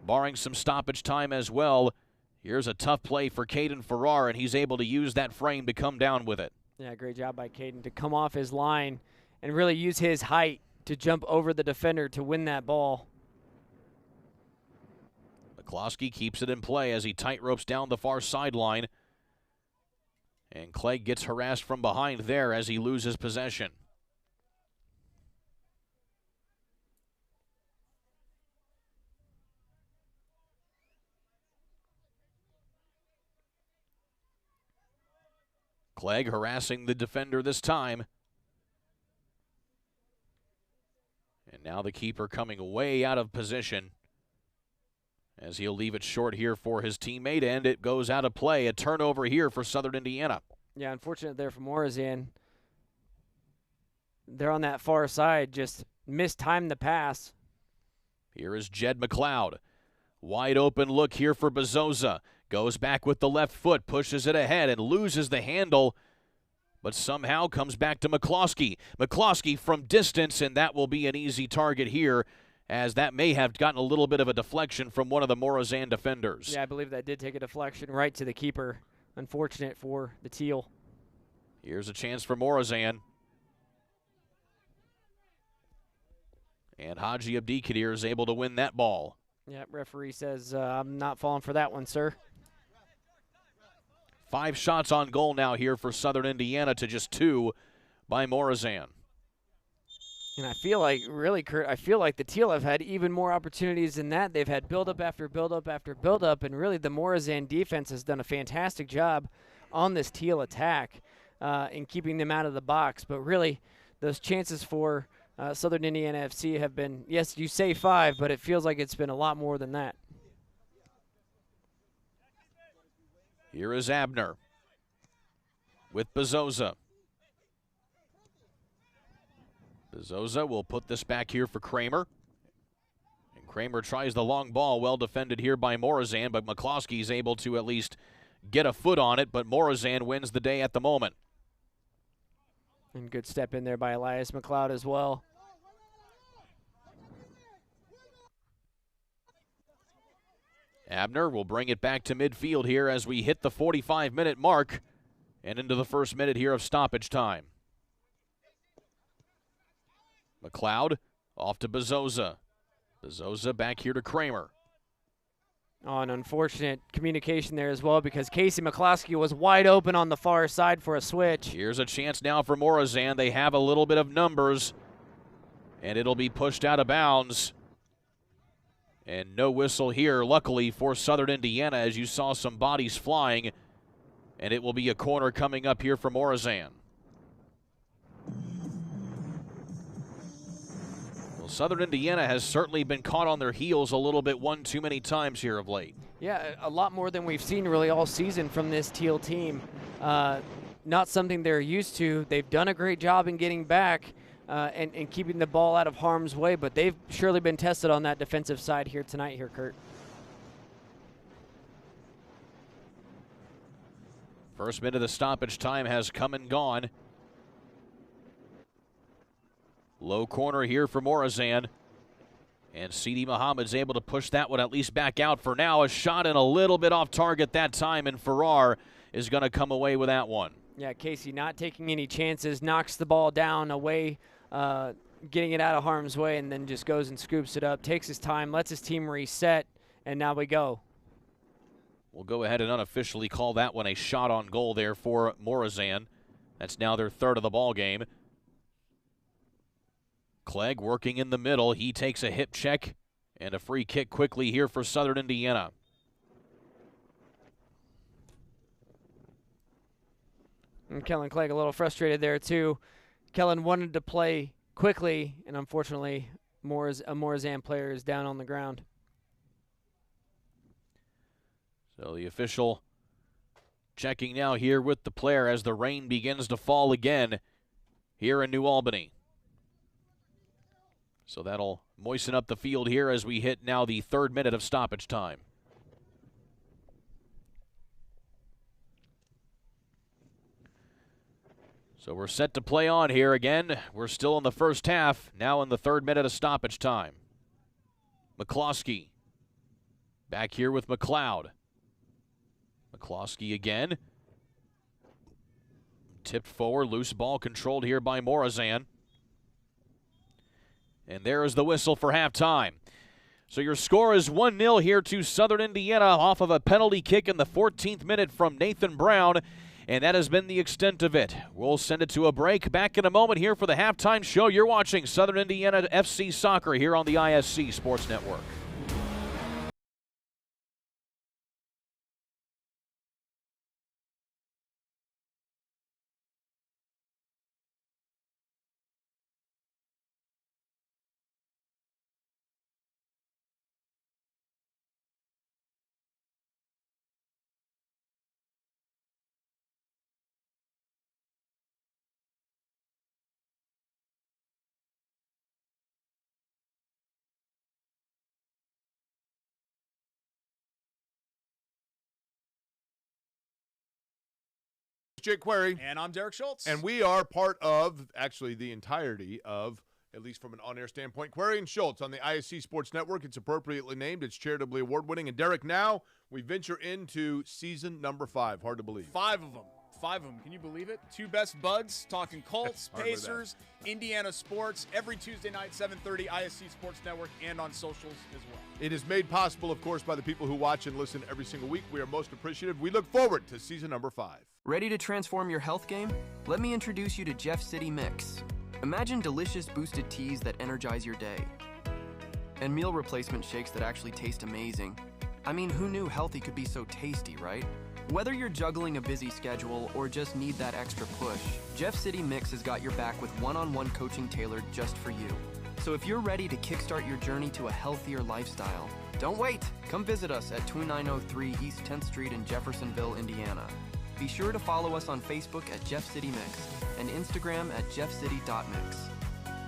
barring some stoppage time as well. Here's a tough play for Caden Farrar, and he's able to use that frame to come down with it. Yeah, great job by Caden to come off his line and really use his height to jump over the defender to win that ball. McCloskey keeps it in play as he tight ropes down the far sideline. And Clegg gets harassed from behind there as he loses possession. Clegg harassing the defender this time. And now the keeper coming way out of position as he'll leave it short here for his teammate, and it goes out of play. A turnover here for Southern Indiana. Yeah, unfortunate there for Morazan. They're on that far side, just mistimed the pass. Here is Jed McLeod. Wide open look here for Bezosa. Goes back with the left foot, pushes it ahead and loses the handle, but somehow comes back to McCloskey. McCloskey from distance, and that will be an easy target here, as that may have gotten a little bit of a deflection from one of the Morazan defenders. Yeah, I believe that did take a deflection right to the keeper. Unfortunate for the Teal. Here's a chance for Morazan. And Haji Abdikadir is able to win that ball. Yeah, referee says, I'm not falling for that one, sir. 5 shots on goal now here for Southern Indiana to just 2 by Morazan. And I feel like, really, Kurt, I feel like the Teal have had even more opportunities than that. They've had build-up after build-up after build-up, and really the Morazan defense has done a fantastic job on this Teal attack in keeping them out of the box. But really, those chances for Southern Indiana FC have been, yes, you say 5, but it feels like it's been a lot more than that. Here is Abner with Bezosa. Bezosa will put this back here for Kramer. And Kramer tries the long ball, well defended here by Morazan, but McCloskey is able to at least get a foot on it, but Morazan wins the day at the moment. And good step in there by Elias McLeod as well. Abner will bring it back to midfield here as we hit the 45-minute mark and into the first minute here of stoppage time. McLeod off to Bezosa. Bezosa back here to Kramer. Oh, an unfortunate communication there as well, because Casey McCloskey was wide open on the far side for a switch. Here's a chance now for Morazan. They have a little bit of numbers, and it'll be pushed out of bounds. And no whistle here, luckily, for Southern Indiana, as you saw some bodies flying. And it will be a corner coming up here for Morazan. Well, Southern Indiana has certainly been caught on their heels a little bit one too many times here of late. Yeah, a lot more than we've seen really all season from this Teal team. Not something they're used to. They've done a great job in getting back. And keeping the ball out of harm's way, but they've surely been tested on that defensive side here tonight here, Kurt. First minute of stoppage time has come and gone. Low corner here for Morazan. And Sidi Muhammad's able to push that one at least back out for now. A shot and a little bit off target that time, and Farrar is going to come away with that one. Yeah, Casey not taking any chances, knocks the ball down away, getting it out of harm's way, and then just goes and scoops it up, takes his time, lets his team reset, and now we go. We'll go ahead and unofficially call that one a shot on goal there for Morazan. That's now their third of the ball game. Clegg working in the middle. He takes a hip check and a free kick quickly here for Southern Indiana. And Kellen Clegg a little frustrated there too. Kellen wanted to play quickly, and unfortunately, a Morazan player is down on the ground. So the official checking now here with the player as the rain begins to fall again here in New Albany. So that'll moisten up the field here as we hit now the third minute of stoppage time. So we're set to play on here again. We're still in the first half, now in the third minute of stoppage time. McCloskey back here with McLeod. McCloskey again. Tipped forward, loose ball controlled here by Morazan. And there is the whistle for halftime. So your score is 1-0 here to Southern Indiana off of a penalty kick in the 14th minute from Nathan Brown. And that has been the extent of it. We'll send it to a break. Back in a moment here for the halftime show. You're watching Southern Indiana FC Soccer here on the ISC Sports Network. Jake Query. And I'm Derek Schultz. And we are part of, actually, the entirety of, at least from an on-air standpoint, Query and Schultz on the ISC Sports Network. It's appropriately named. It's charitably award-winning. And, Derek, now we venture into season number 5. Hard to believe. 5 of them. 5 of them. Can you believe it? 2 best buds talking Colts, Pacers, Indiana sports, every Tuesday night, 7:30, ISC Sports Network, and on socials as well. It is made possible, of course, by the people who watch and listen every single week. We are most appreciative. We look forward to season number 5. Ready to transform your health game? Let me introduce you to Jeff City Mix. Imagine delicious boosted teas that energize your day. And meal replacement shakes that actually taste amazing. I mean, who knew healthy could be so tasty, right? Whether you're juggling a busy schedule or just need that extra push, Jeff City Mix has got your back with one-on-one coaching tailored just for you. So if you're ready to kickstart your journey to a healthier lifestyle, don't wait. Come visit us at 2903 East 10th Street in Jeffersonville, Indiana. Be sure to follow us on Facebook at Jeff City Mix and Instagram at jeffcity.mix.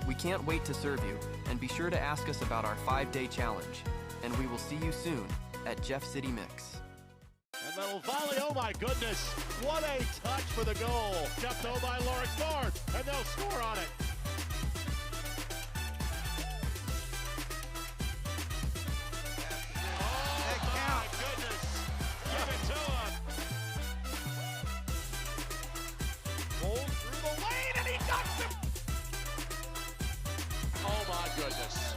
We can't wait to serve you, and be sure to ask us about our 5-day challenge. And we will see you soon at Jeff City Mix. And that'll volley, oh my goodness, what a touch for the goal. Jumped over by Lawrence North, and they'll score on it. Oh my goodness, give it to him. Rolls through the lane, and he knocks him. Oh my goodness.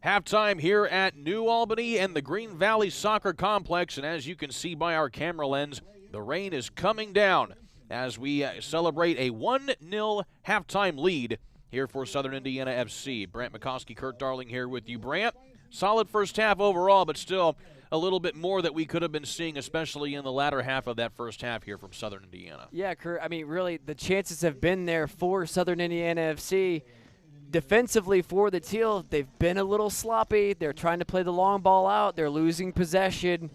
Halftime here at New Albany and the Green Valley Soccer Complex, and as you can see by our camera lens, the rain is coming down as we celebrate a 1-0 halftime lead here for Southern Indiana FC. Brant McCoskey, Kurt Darling here with you. Brant, solid first half overall, but still a little bit more that we could have been seeing, especially in the latter half of that first half here from Southern Indiana. Yeah, Kurt, I mean, really, the chances have been there for Southern Indiana FC. Defensively for the Teal, they've been a little sloppy. They're trying to play the long ball out. They're losing possession.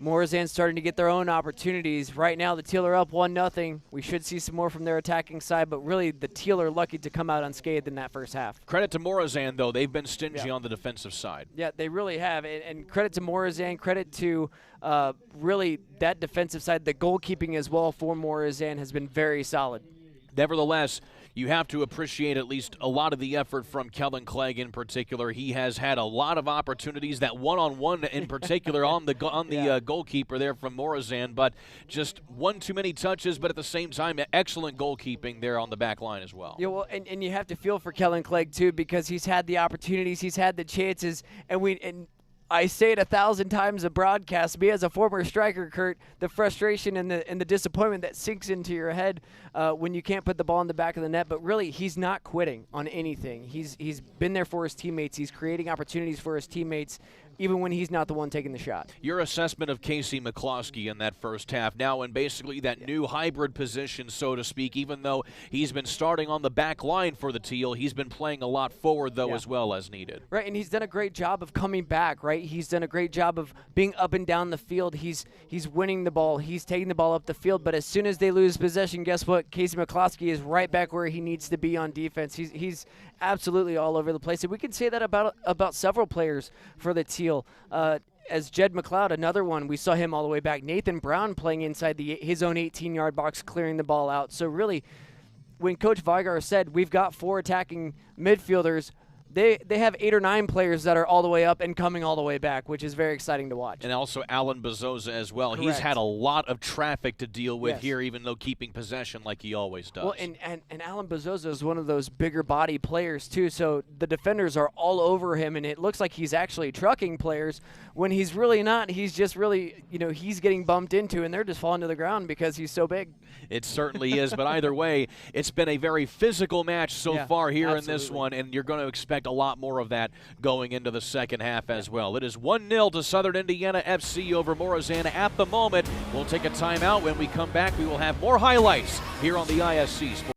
Morazan's starting to get their own opportunities. Right now, the Teal are up 1-0. We should see some more from their attacking side, but really the Teal are lucky to come out unscathed in that first half. Credit to Morazan, though. They've been stingy on the defensive side. Yeah, they really have. And credit to Morazan, credit to really that defensive side. The goalkeeping as well for Morazan has been very solid. Nevertheless, you have to appreciate at least a lot of the effort from Kellen Clegg in particular. He has had a lot of opportunities, that one-on-one in particular on the goalkeeper there from Morazan, but just one too many touches, but at the same time, excellent goalkeeping there on the back line as well. Yeah, well, and you have to feel for Kellen Clegg, too, because he's had the opportunities, he's had the chances, and I say it 1,000 times a broadcast. Me as a former striker, Kurt, the frustration and the disappointment that sinks into your head when you can't put the ball in the back of the net. But really, he's not quitting on anything. He's been there for his teammates. He's creating opportunities for his teammates, even when he's not the one taking the shot. Your assessment of Casey McCloskey in that first half, now in basically that new hybrid position, so to speak, even though he's been starting on the back line for the Teal, he's been playing a lot forward, though, as well as needed. Right, and he's done a great job of coming back, right? He's done a great job of being up and down the field. He's winning the ball. He's taking the ball up the field, but as soon as they lose possession, guess what? Casey McCloskey is right back where he needs to be on defense. He's absolutely all over the place, and we can say that about several players for the Teal. As Jed McLeod, another one, we saw him all the way back. Nathan Brown playing inside his own 18-yard box, clearing the ball out. So really, when Coach Vigar said we've got 4 attacking midfielders, they have 8 or 9 players that are all the way up and coming all the way back, which is very exciting to watch. And also Alan Bezosa as well. Correct. He's had a lot of traffic to deal with Yes. here, even though keeping possession like he always does. Well, and Alan Bezosa is one of those bigger body players too, so the defenders are all over him, and it looks like he's actually trucking players when he's really not. He's just really, he's getting bumped into, and they're just falling to the ground because he's so big. It certainly is, but either way, it's been a very physical match so far here in this one, and you're going to expect a lot more of that going into the second half as well. It is 1-0 to Southern Indiana FC over Morazan at the moment. We'll take a timeout. When we come back, we will have more highlights here on the ISC Sports.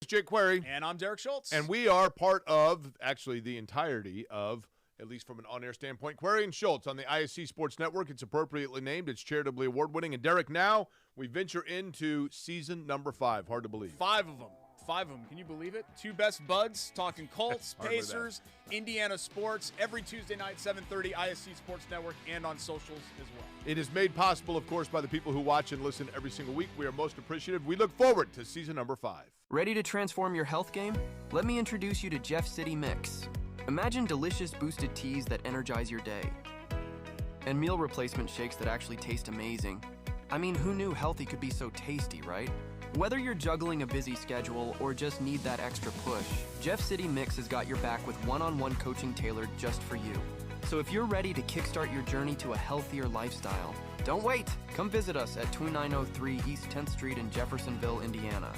Jake Query. And I'm Derek Schultz. And we are part of, actually, the entirety of, at least from an on-air standpoint, Query and Schultz on the ISC Sports Network. It's appropriately named. It's charitably award-winning. And Derek, now we venture into season number 5. Hard to believe. 5 of them. 5 of them. Can you believe it? 2 best buds, talking Colts, Pacers, Indiana sports, every Tuesday night, 7:30, ISC Sports Network, and on socials as well. It is made possible, of course, by the people who watch and listen every single week. We are most appreciative. We look forward to season number 5. Ready to transform your health game? Let me introduce you to Jeff City Mix. Imagine delicious boosted teas that energize your day. And meal replacement shakes that actually taste amazing. I mean, who knew healthy could be so tasty, right? Whether you're juggling a busy schedule or just need that extra push, Jeff City Mix has got your back with one-on-one coaching tailored just for you. So if you're ready to kickstart your journey to a healthier lifestyle, don't wait. Come visit us at 2903 East 10th Street in Jeffersonville, Indiana.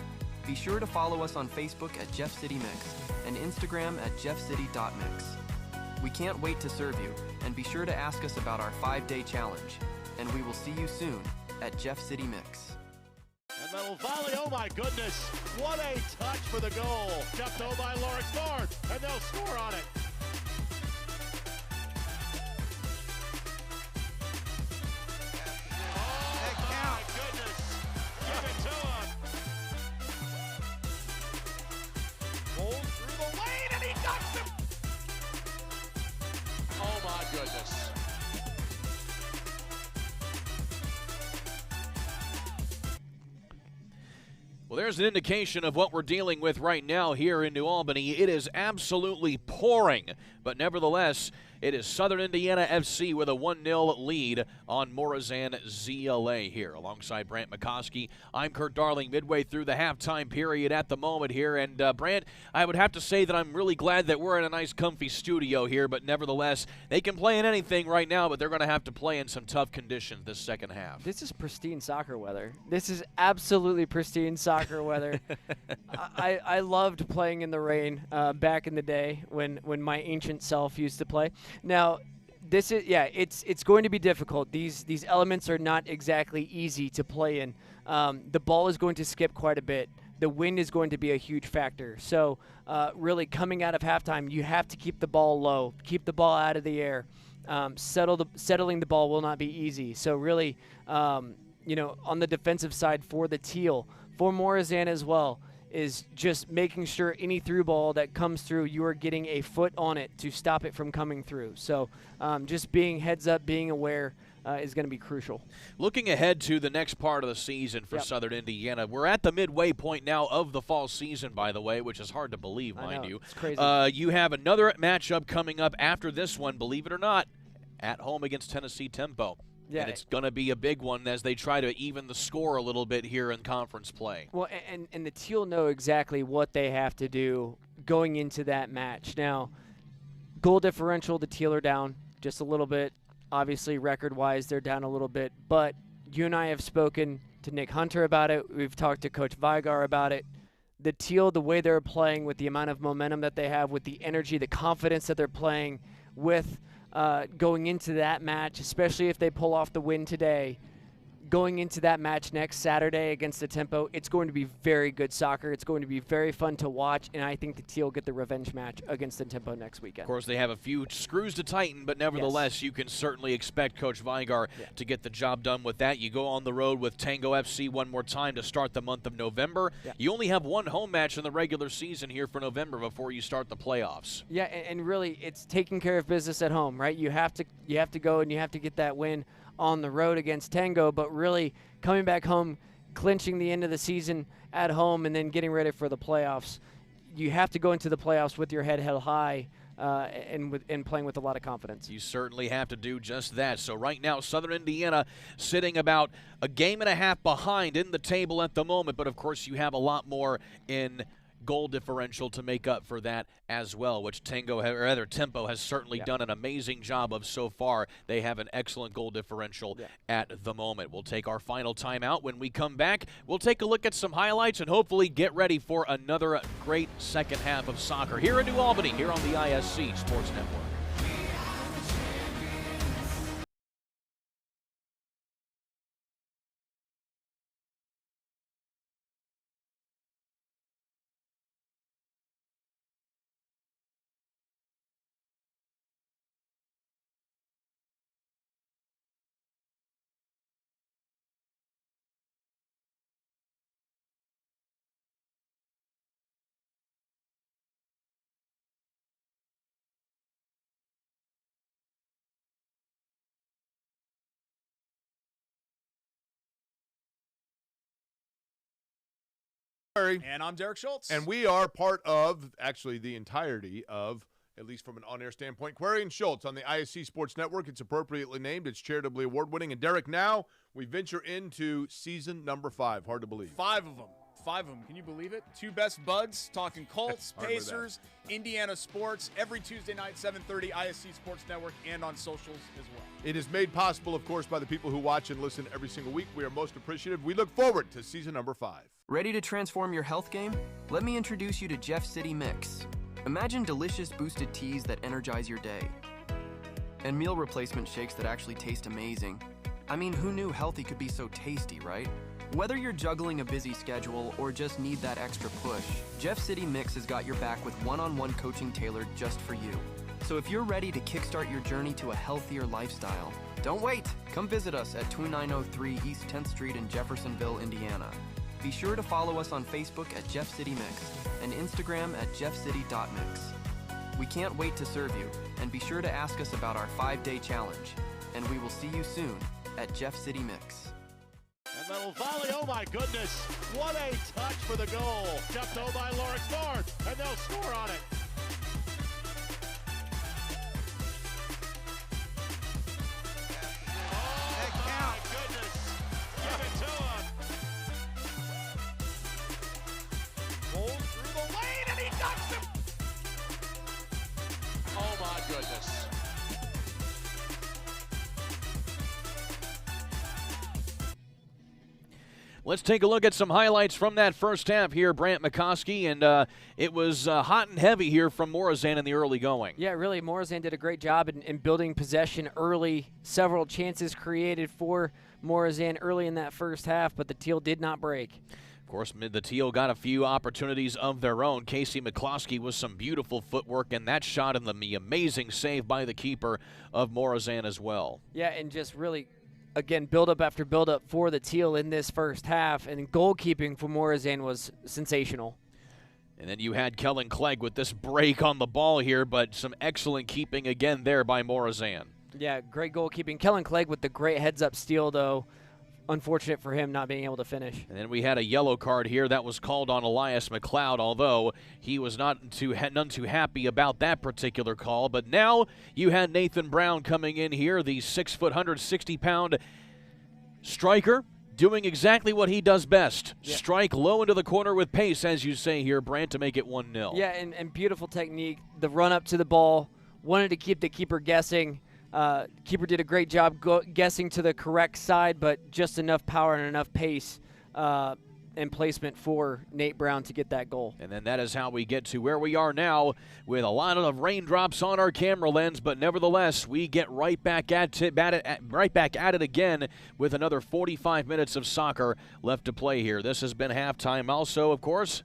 Be sure to follow us on Facebook at Jeff City Mix and Instagram at jeffcity.mix. We can't wait to serve you, and be sure to ask us about our 5-day challenge. And we will see you soon at Jeff City Mix. And that'll volley, oh my goodness. What a touch for the goal. Jumped over by Lawrence North, and they'll score on it. Oh my goodness. Give it to him. Rolls through the lane, and he knocks him. Oh my goodness. Well, there's an indication of what we're dealing with right now here in New Albany. It is absolutely pouring, but nevertheless, It is Southern Indiana FC with a 1-0 lead on Morazan ZLA here. Alongside Brant McCoskey, I'm Kurt Darling, midway through the halftime period at the moment here. And Brant, I would have to say that I'm really glad that we're in a nice comfy studio here, but nevertheless, they can play in anything right now, but they're going to have to play in some tough conditions this second half. This is pristine soccer weather. This is absolutely pristine soccer weather. I loved playing in the rain back in the day when my ancient self used to play. Now, this is it's going to be difficult. These elements are not exactly easy to play in. The ball is going to skip quite a bit. The wind is going to be a huge factor. So really coming out of halftime, you have to keep the ball low, keep the ball out of the air. Settling the ball will not be easy. So really, on the defensive side for the Teal, for Morazan as well, is just making sure any through ball that comes through, you are getting a foot on it to stop it from coming through. So just being heads up, being aware is going to be crucial. Looking ahead to the next part of the season for Southern Indiana, we're at the midway point now of the fall season, by the way, which is hard to believe, mind you. It's crazy. You have another matchup coming up after this one, believe it or not, at home against Tennessee Tempo. Yeah, and it's going to be a big one as they try to even the score a little bit here in conference play. Well, and the Teal know exactly what they have to do going into that match. Now, goal differential, the Teal are down just a little bit. Obviously, record-wise, they're down a little bit. But you and I have spoken to Nick Hunter about it. We've talked to Coach Vigar about it. The Teal, the way they're playing, with the amount of momentum that they have, with the energy, the confidence that they're playing with, going into that match, especially if they pull off the win today, going into that match next Saturday against the Tempo, it's going to be very good soccer. It's going to be very fun to watch, and I think the Teal get the revenge match against the Tempo next weekend. Of course, they have a few screws to tighten, but nevertheless, you can certainly expect Coach Vigar to get the job done with that. You go on the road with Tango FC one more time to start the month of November. You only have one home match in the regular season here for November before you start the playoffs. Yeah, and really, it's taking care of business at home, right? You have to go and you have to get that win on the road against Tango, but really coming back home, clinching the end of the season at home, and then getting ready for the playoffs. You have to go into the playoffs with your head held high and playing with a lot of confidence. You certainly have to do just that. So right now, Southern Indiana sitting about a game and a half behind in the table at the moment, but of course you have a lot more in goal differential to make up for that as well, which Tempo has certainly done an amazing job of so far. They have an excellent goal differential at the moment. We'll take our final timeout. When we come back, we'll take a look at some highlights and hopefully get ready for another great second half of soccer here in New Albany, here on the ISC Sports Network. And I'm Derek Schultz. And we are part of, actually, the entirety of, at least from an on-air standpoint, Query and Schultz on the ISC Sports Network. It's appropriately named. It's charitably award-winning. And Derek, now we venture into season number 5. Hard to believe. 5 of them. 5 of them. Can you believe it? 2 best buds, talking Colts, Pacers, Indiana sports, every Tuesday night, 7:30, ISC Sports Network, and on socials as well. It is made possible, of course, by the people who watch and listen every single week. We are most appreciative. We look forward to season number 5. Ready to transform your health game? Let me introduce you to Jeff City Mix. Imagine delicious boosted teas that energize your day. And meal replacement shakes that actually taste amazing. I mean, who knew healthy could be so tasty, right? Whether you're juggling a busy schedule or just need that extra push, Jeff City Mix has got your back with one-on-one coaching tailored just for you. So if you're ready to kickstart your journey to a healthier lifestyle, don't wait. Come visit us at 2903 East 10th Street in Jeffersonville, Indiana. Be sure to follow us on Facebook at Jeff City Mix and Instagram at jeffcity.mix. We can't wait to serve you, and be sure to ask us about our 5-day challenge. And we will see you soon at Jeff City Mix. And little volley, oh my goodness. What a touch for the goal. Jumped over by Lawrence North, and they'll score on it. Let's take a look at some highlights from that first half here, Brant McCoskey, and it was hot and heavy here from Morazan in the early going. Yeah, really, Morazan did a great job in building possession early. Several chances created for Morazan early in that first half, but the Teal did not break. Of course, the Teal got a few opportunities of their own. Casey McCloskey with some beautiful footwork, and that shot and the amazing save by the keeper of Morazan as well. Yeah, and just really, again, build-up after build-up for the Teal in this first half, and goalkeeping for Morazan was sensational. And then you had Kellen Clegg with this break on the ball here, but some excellent keeping again there by Morazan. Yeah, great goalkeeping. Kellen Clegg with the great heads-up steal, though. Unfortunate for him not being able to finish. And then we had a yellow card here that was called on Elias McLeod, although he was none too happy about that particular call. But now you had Nathan Brown coming in here, the 6 foot, 160-pound striker, doing exactly what he does best. Yeah. Strike low into the corner with pace, as you say here, Brant, to make it 1-0. Yeah, and beautiful technique. The run up to the ball, wanted to keep the keeper guessing. Keeper did a great job guessing to the correct side, but just enough power and enough pace and placement for Nate Brown to get that goal. And then that is how we get to where we are now with a lot of raindrops on our camera lens, but nevertheless, we get right back at it again with another 45 minutes of soccer left to play here. This has been halftime. Also, of course,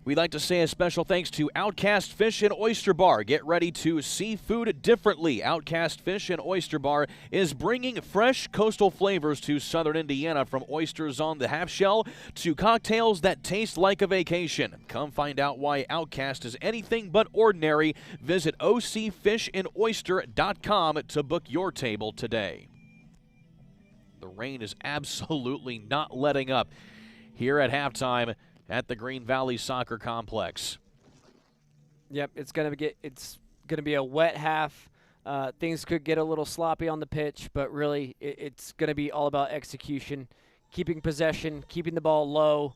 we'd like to say a special thanks to Outcast Fish and Oyster Bar. Get ready to see food differently. Outcast Fish and Oyster Bar is bringing fresh coastal flavors to southern Indiana, from oysters on the half shell to cocktails that taste like a vacation. Come find out why Outcast is anything but ordinary. Visit ocfishandoyster.com to book your table today. The rain is absolutely not letting up here at halftime at the Green Valley Soccer Complex. Yep, it's gonna be a wet half. Things could get a little sloppy on the pitch, but really it's gonna be all about execution, keeping possession, keeping the ball low,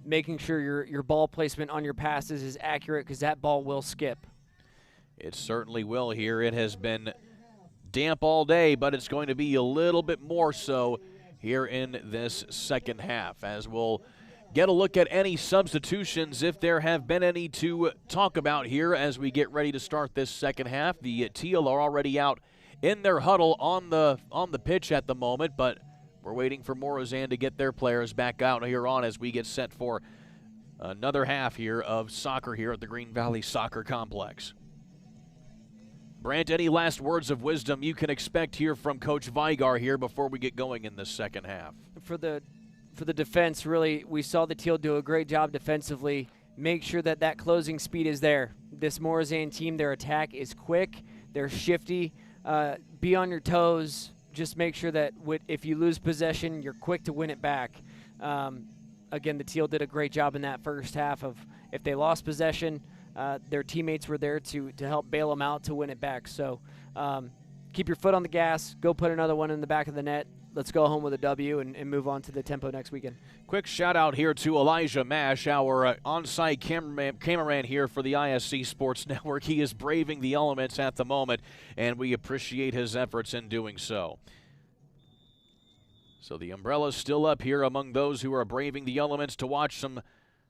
making sure your ball placement on your passes is accurate, because that ball will skip. It certainly will here. It has been damp all day, but it's going to be a little bit more so here in this second half, as we'll get a look at any substitutions, if there have been any to talk about here as we get ready to start this second half. The Teal are already out in their huddle on the pitch at the moment, but we're waiting for Morazan to get their players back out here on as we get set for another half here of soccer here at the Green Valley Soccer Complex. Brant, any last words of wisdom you can expect here from Coach Vigar here before we get going in this second half? For the defense, really, we saw the Teal do a great job defensively. Make sure that closing speed is there. This Morazan team, their attack is quick. They're shifty. Be on your toes. Just make sure that if you lose possession, you're quick to win it back. Again, the Teal did a great job in that first half of, if they lost possession, their teammates were there to help bail them out to win it back. So keep your foot on the gas. Go put another one in the back of the net. Let's go home with a W and move on to the tempo next weekend. Quick shout out here to Elijah Mash, our on-site cameraman here for the ISC Sports Network. He is braving the elements at the moment, and we appreciate his efforts in doing so. So the umbrella's still up here among those who are braving the elements to watch some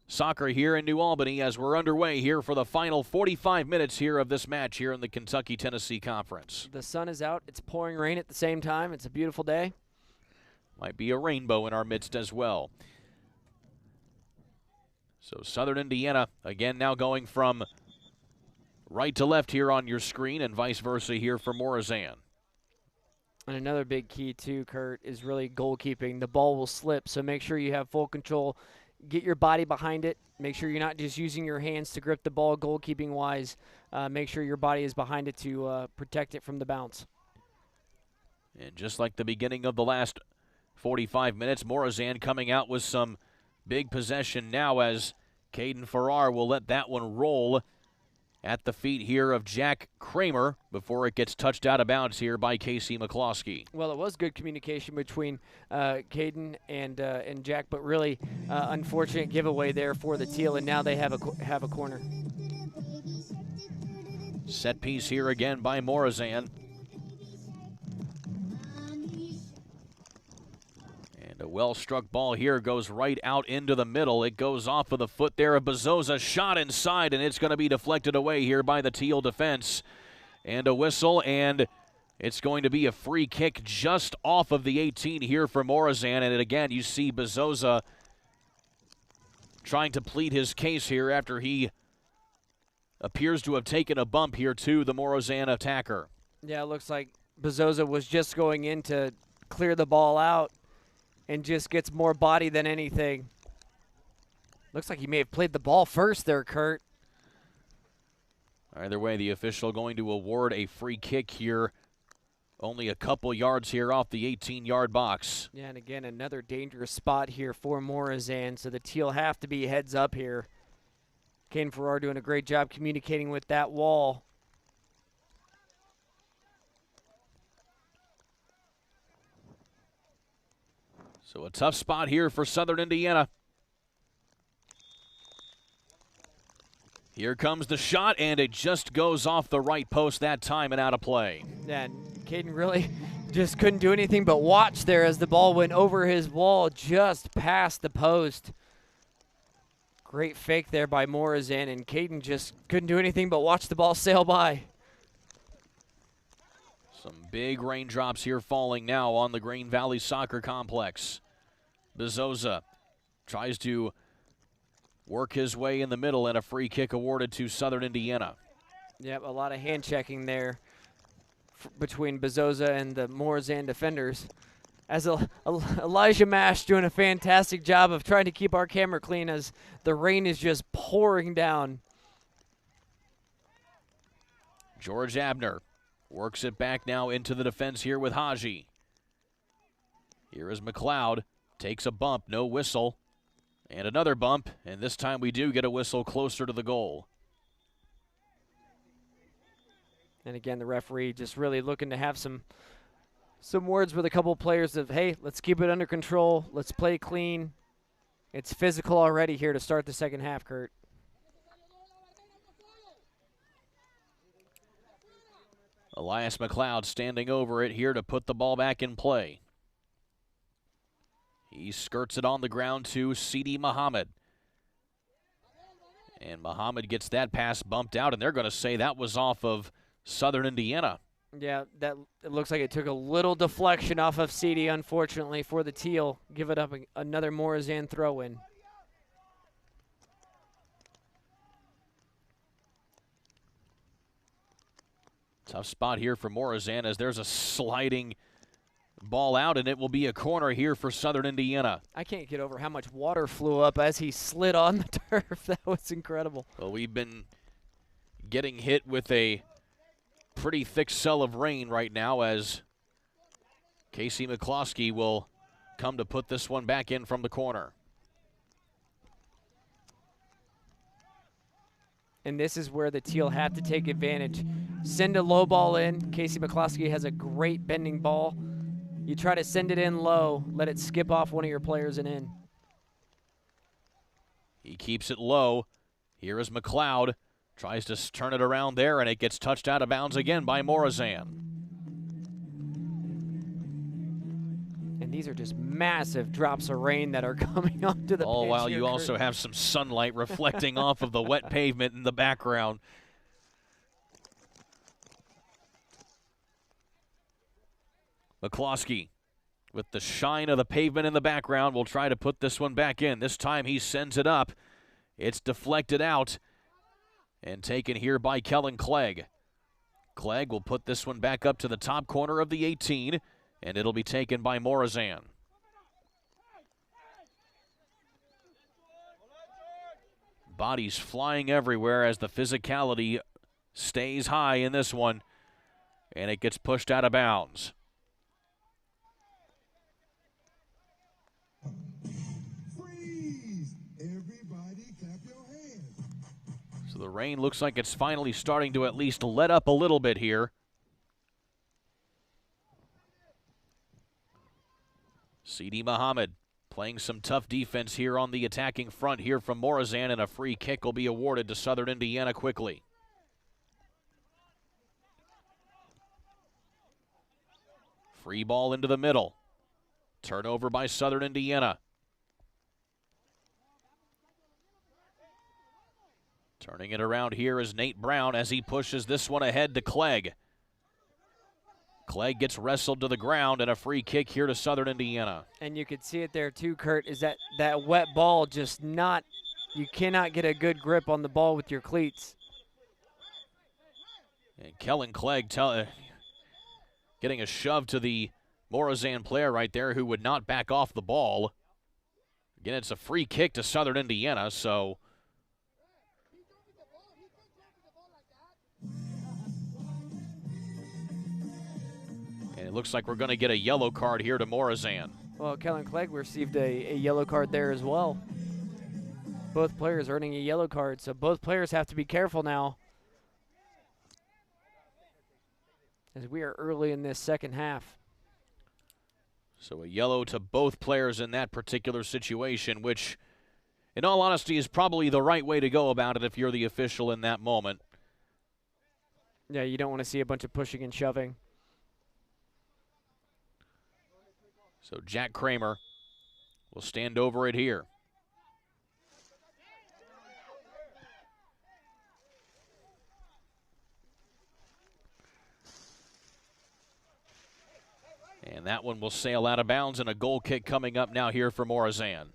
soccer here in New Albany as we're underway here for the final 45 minutes here of this match here in the Kentucky-Tennessee Conference. The sun is out. It's pouring rain at the same time. It's a beautiful day. Might be a rainbow in our midst as well. So Southern Indiana, again, now going from right to left here on your screen and vice versa here for Morazan. And another big key, too, Kurt, is really goalkeeping. The ball will slip, so make sure you have full control. Get your body behind it. Make sure you're not just using your hands to grip the ball goalkeeping-wise. Make sure your body is behind it to protect it from the bounce. And just like the beginning of the last 45 minutes, Morazan coming out with some big possession now as Caden Farrar will let that one roll at the feet here of Jack Kramer before it gets touched out of bounds here by Casey McCloskey. Well, it was good communication between Caden and Jack, but really unfortunate giveaway there for the Teal, and now they have a corner. Set piece here again by Morazan. And A well-struck ball here goes right out into the middle. It goes off of the foot there of Bezosa. Shot inside, and it's going to be deflected away here by the Teal defense. And a whistle, and it's going to be a free kick just off of the 18 here for Morazan. And again, you see Bezosa trying to plead his case here after he appears to have taken a bump here to the Morazan attacker. Yeah, it looks like Bezosa was just going in to clear the ball out and just gets more body than anything. Looks like he may have played the ball first there, Kurt. Either way, the official going to award a free kick here. Only a couple yards here off the 18-yard box. Yeah, and again, another dangerous spot here for Morazan, so the Teal have to be heads up here. Kane Farrar doing a great job communicating with that wall. So a tough spot here for Southern Indiana. Here comes the shot, and it just goes off the right post that time and out of play. Yeah, and Caden really just couldn't do anything but watch there as the ball went over his wall just past the post. Great fake there by Morazan, and Caden just couldn't do anything but watch the ball sail by. Some big raindrops here falling now on the Green Valley Soccer Complex. Bezosa tries to work his way in the middle, and a free kick awarded to Southern Indiana. Yep, a lot of hand checking there between Bezosa and the Morazan defenders. As Elijah Mash doing a fantastic job of trying to keep our camera clean as the rain is just pouring down. George Abner works it back now into the defense here with Haji. Here is McLeod, takes a bump, no whistle. And another bump, and this time we do get a whistle closer to the goal. And again, the referee just really looking to have some words with a couple players of, hey, let's keep it under control. Let's play clean. It's physical already here to start the second half, Kurt. Elias McLeod standing over it here to put the ball back in play. He skirts it on the ground to Sidi Muhammad. And Muhammad gets that pass bumped out, and they're going to say that was off of Southern Indiana. Yeah, it looks like it took a little deflection off of Sidi, unfortunately, for the Teal. Give it up another Morazan throw-in. Tough spot here for Morazan as there's a sliding ball out, and it will be a corner here for Southern Indiana. I can't get over how much water flew up as he slid on the turf. That was incredible. Well, we've been getting hit with a pretty thick cell of rain right now as Casey McCloskey will come to put this one back in from the corner. And this is where the Teal have to take advantage. Send a low ball in. Casey McCloskey has a great bending ball. You try to send it in low, let it skip off one of your players and in. He keeps it low. Here is McLeod. Tries to turn it around there, and it gets touched out of bounds again by Morazan. And these are just massive drops of rain that are coming onto the All pitch while here, you Kurt. also have some sunlight reflecting off of the wet pavement in the background. McCloskey, with the shine of the pavement in the background, will try to put this one back in. This time he sends it up. It's deflected out and taken here by Kellen Clegg. Clegg will put this one back up to the top corner of the 18, and it'll be taken by Morazan. Bodies flying everywhere as the physicality stays high in this one, and it gets pushed out of bounds. So the rain looks like it's finally starting to at least let up a little bit here. Sidi Muhammad playing some tough defense here on the attacking front here from Morazan, and a free kick will be awarded to Southern Indiana quickly. Free ball into the middle. Turnover by Southern Indiana. Turning it around here is Nate Brown as he pushes this one ahead to Clegg. Clegg gets wrestled to the ground, and a free kick here to Southern Indiana. And you could see it there too, Kurt, is that wet ball just not, you cannot get a good grip on the ball with your cleats. And Kellen Clegg getting a shove to the Morazan player right there who would not back off the ball. Again, it's a free kick to Southern Indiana, so and it looks like we're going to get a yellow card here to Morazan. Well, Kellen Clegg received a yellow card there as well. Both players earning a yellow card, so both players have to be careful now, as we are early in this second half. So a yellow to both players in that particular situation, which, in all honesty, is probably the right way to go about it if you're the official in that moment. Yeah, you don't want to see a bunch of pushing and shoving. So Jack Kramer will stand over it here. And that one will sail out of bounds, and a goal kick coming up now here for Morazan.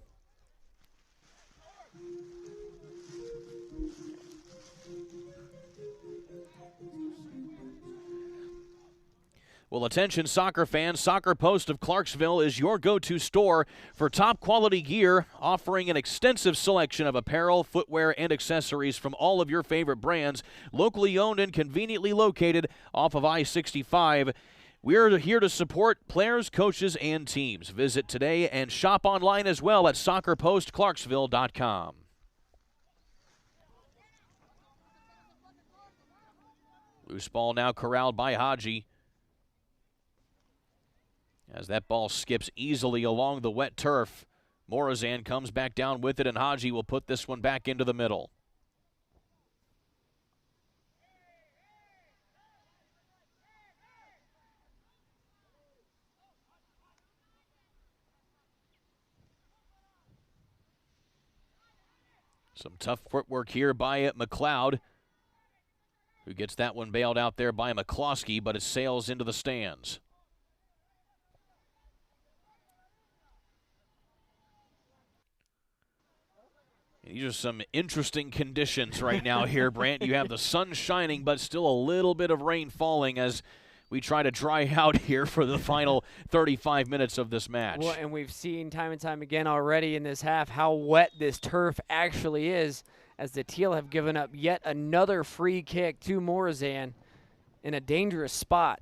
Well, attention soccer fans, Soccer Post of Clarksville is your go-to store for top quality gear, offering an extensive selection of apparel, footwear, and accessories from all of your favorite brands, locally owned and conveniently located off of I-65. We're here to support players, coaches, and teams. Visit today and shop online as well at soccerpostclarksville.com. Loose ball now corralled by Haji, as that ball skips easily along the wet turf. Morazan comes back down with it, and Haji will put this one back into the middle. Some tough footwork here by McLeod, who gets that one bailed out there by McCloskey, but it sails into the stands. These are some interesting conditions right now here, Brant. You have the sun shining, but still a little bit of rain falling as we try to dry out here for the final 35 minutes of this match. Well, and we've seen time and time again already in this half how wet this turf actually is, as the Teal have given up yet another free kick to Morazan in a dangerous spot.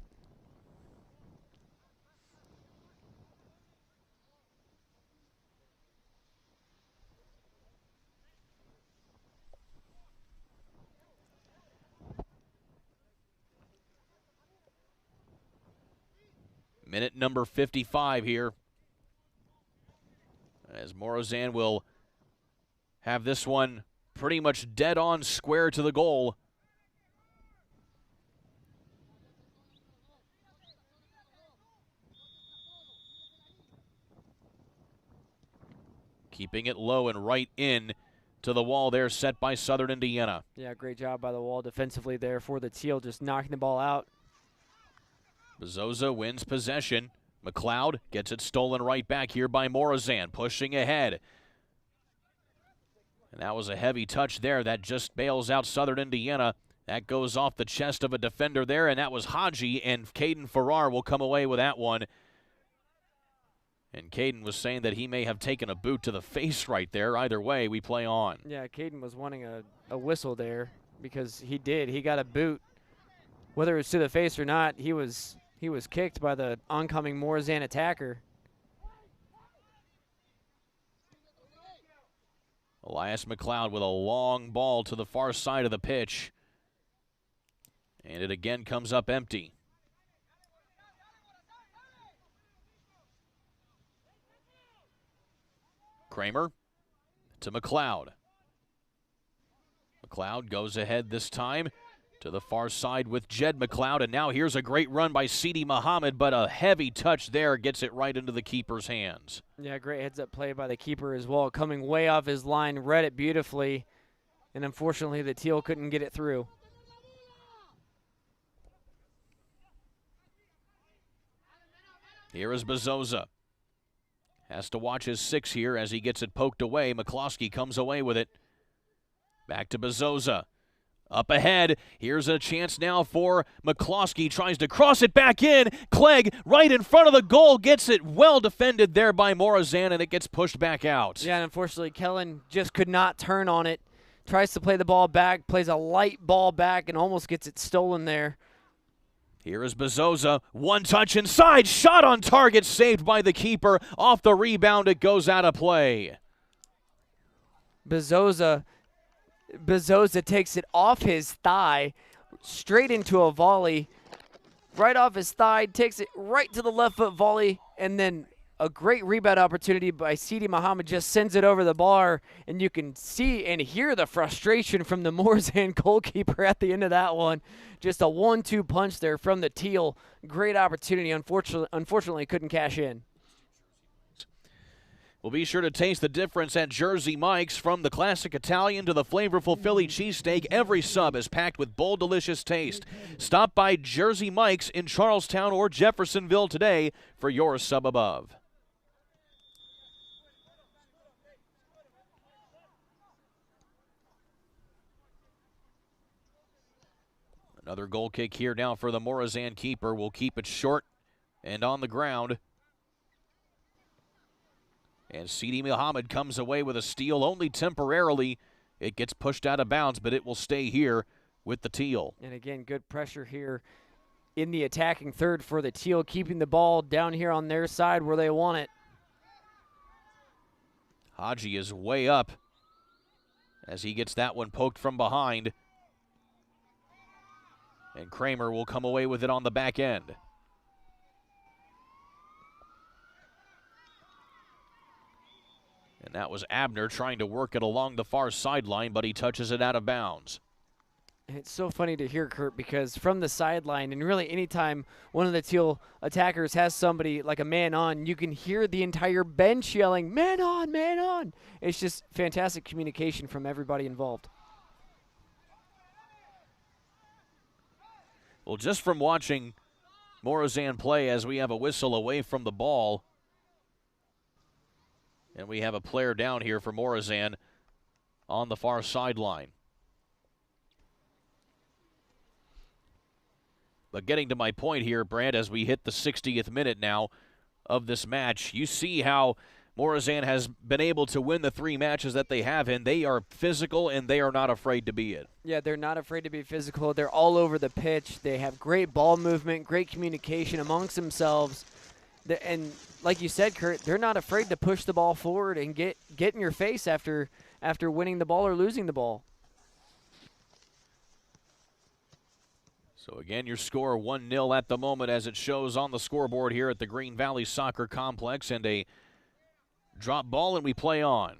Minute number 55 here, as Morazan will have this one pretty much dead on square to the goal. Keeping it low and right in to the wall there set by Southern Indiana. Yeah, great job by the wall defensively there for the Teal, just knocking the ball out. Bezosa wins possession. McLeod gets it stolen right back here by Morazan, pushing ahead. And that was a heavy touch there that just bails out Southern Indiana. That goes off the chest of a defender there, and that was Haji, and Caden Farrar will come away with that one. And Caden was saying that he may have taken a boot to the face right there. Either way, we play on. Yeah, Caden was wanting a whistle there because he did. He got a boot. Whether it was to the face or not, he was kicked by the oncoming Morazan attacker. Elias McLeod with a long ball to the far side of the pitch. And it again comes up empty. Kramer to McLeod. McLeod goes ahead this time To the far side with Jed McLeod, and now here's a great run by Sidi Muhammad, but a heavy touch there gets it right into the keeper's hands. Yeah, great heads-up play by the keeper as well, coming way off his line, read it beautifully, and unfortunately the Teal couldn't get it through. Here is Bezosa. Has to watch his 6 here as he gets it poked away. McCloskey comes away with it. Back to Bezosa. Up ahead, here's a chance now for McCloskey, tries to cross it back in. Clegg right in front of the goal, gets it well defended there by Morazan, and it gets pushed back out. Yeah, and unfortunately Kellen just could not turn on it. Tries to play the ball back, plays a light ball back, and almost gets it stolen there. Here is Bezosa, one touch inside, shot on target, saved by the keeper. Off the rebound, it goes out of play. Bezosa takes it off his thigh, straight into a volley, right off his thigh, takes it right to the left foot volley, and then a great rebound opportunity by Sidi Muhammad just sends it over the bar, and you can see and hear the frustration from the Morazan goalkeeper at the end of that one. Just a 1-2 punch there from the Teal. Great opportunity. Unfortunately couldn't cash in. Well, be sure to taste the difference at Jersey Mike's. From the classic Italian to the flavorful Philly cheesesteak, every sub is packed with bold, delicious taste. Stop by Jersey Mike's in Charlestown or Jeffersonville today for your sub above. Another goal kick here now for the Morazan keeper. Will keep it short and on the ground. And Sidi Muhammad comes away with a steal only temporarily. It gets pushed out of bounds, but it will stay here with the Teal. And again, good pressure here in the attacking third for the Teal, keeping the ball down here on their side where they want it. Haji is way up as he gets that one poked from behind. And Kramer will come away with it on the back end. And that was Abner trying to work it along the far sideline, but he touches it out of bounds. And it's so funny to hear, Kurt, because from the sideline, and really anytime one of the Teal attackers has somebody like a man on, you can hear the entire bench yelling, "Man on, man on!" It's just fantastic communication from everybody involved. Well, just from watching Morazan play, as we have a whistle away from the ball, and we have a player down here for Morazan on the far sideline. But getting to my point here, Brad, as we hit the 60th minute now of this match, you see how Morazan has been able to win the 3 matches that they have, and they are physical and they are not afraid to be it. Yeah, they're not afraid to be physical. They're all over the pitch. They have great ball movement, great communication amongst themselves. And like you said, Kurt, they're not afraid to push the ball forward and get in your face after winning the ball or losing the ball. So again, your score 1-0 at the moment as it shows on the scoreboard here at the Green Valley Soccer Complex, and a drop ball, and we play on.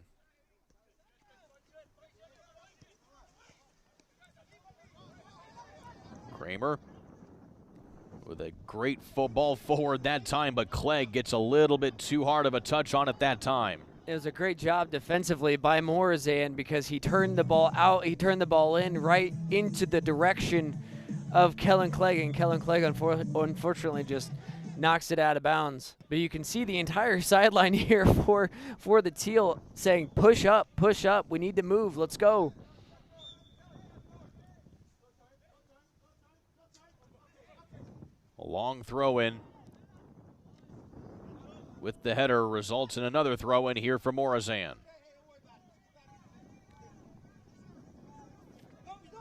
Kramer with a great ball forward that time, but Clegg gets a little bit too hard of a touch on it that time. It was a great job defensively by Morazan because he turned the ball out, he turned the ball in right into the direction of Kellen Clegg, and Kellen Clegg unfortunately just knocks it out of bounds. But you can see the entire sideline here for the Teal saying, push up, we need to move, let's go. A long throw-in with the header results in another throw-in here for Morazan.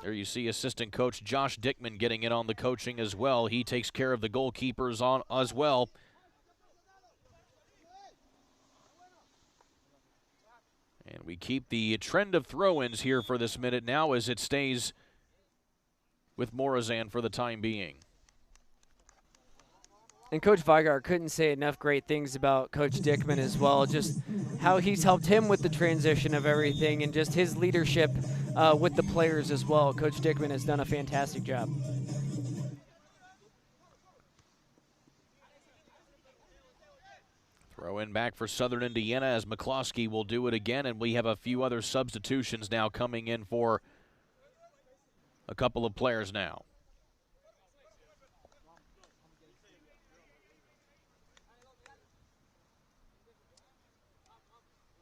There you see assistant coach Josh Dickman getting in on the coaching as well. He takes care of the goalkeepers on as well. And we keep the trend of throw-ins here for this minute now as it stays with Morazan for the time being. And Coach Vigard couldn't say enough great things about Coach Dickman as well, just how he's helped him with the transition of everything and just his leadership with the players as well. Coach Dickman has done a fantastic job. Throw in back for Southern Indiana as McCloskey will do it again, and we have a few other substitutions now coming in for a couple of players now.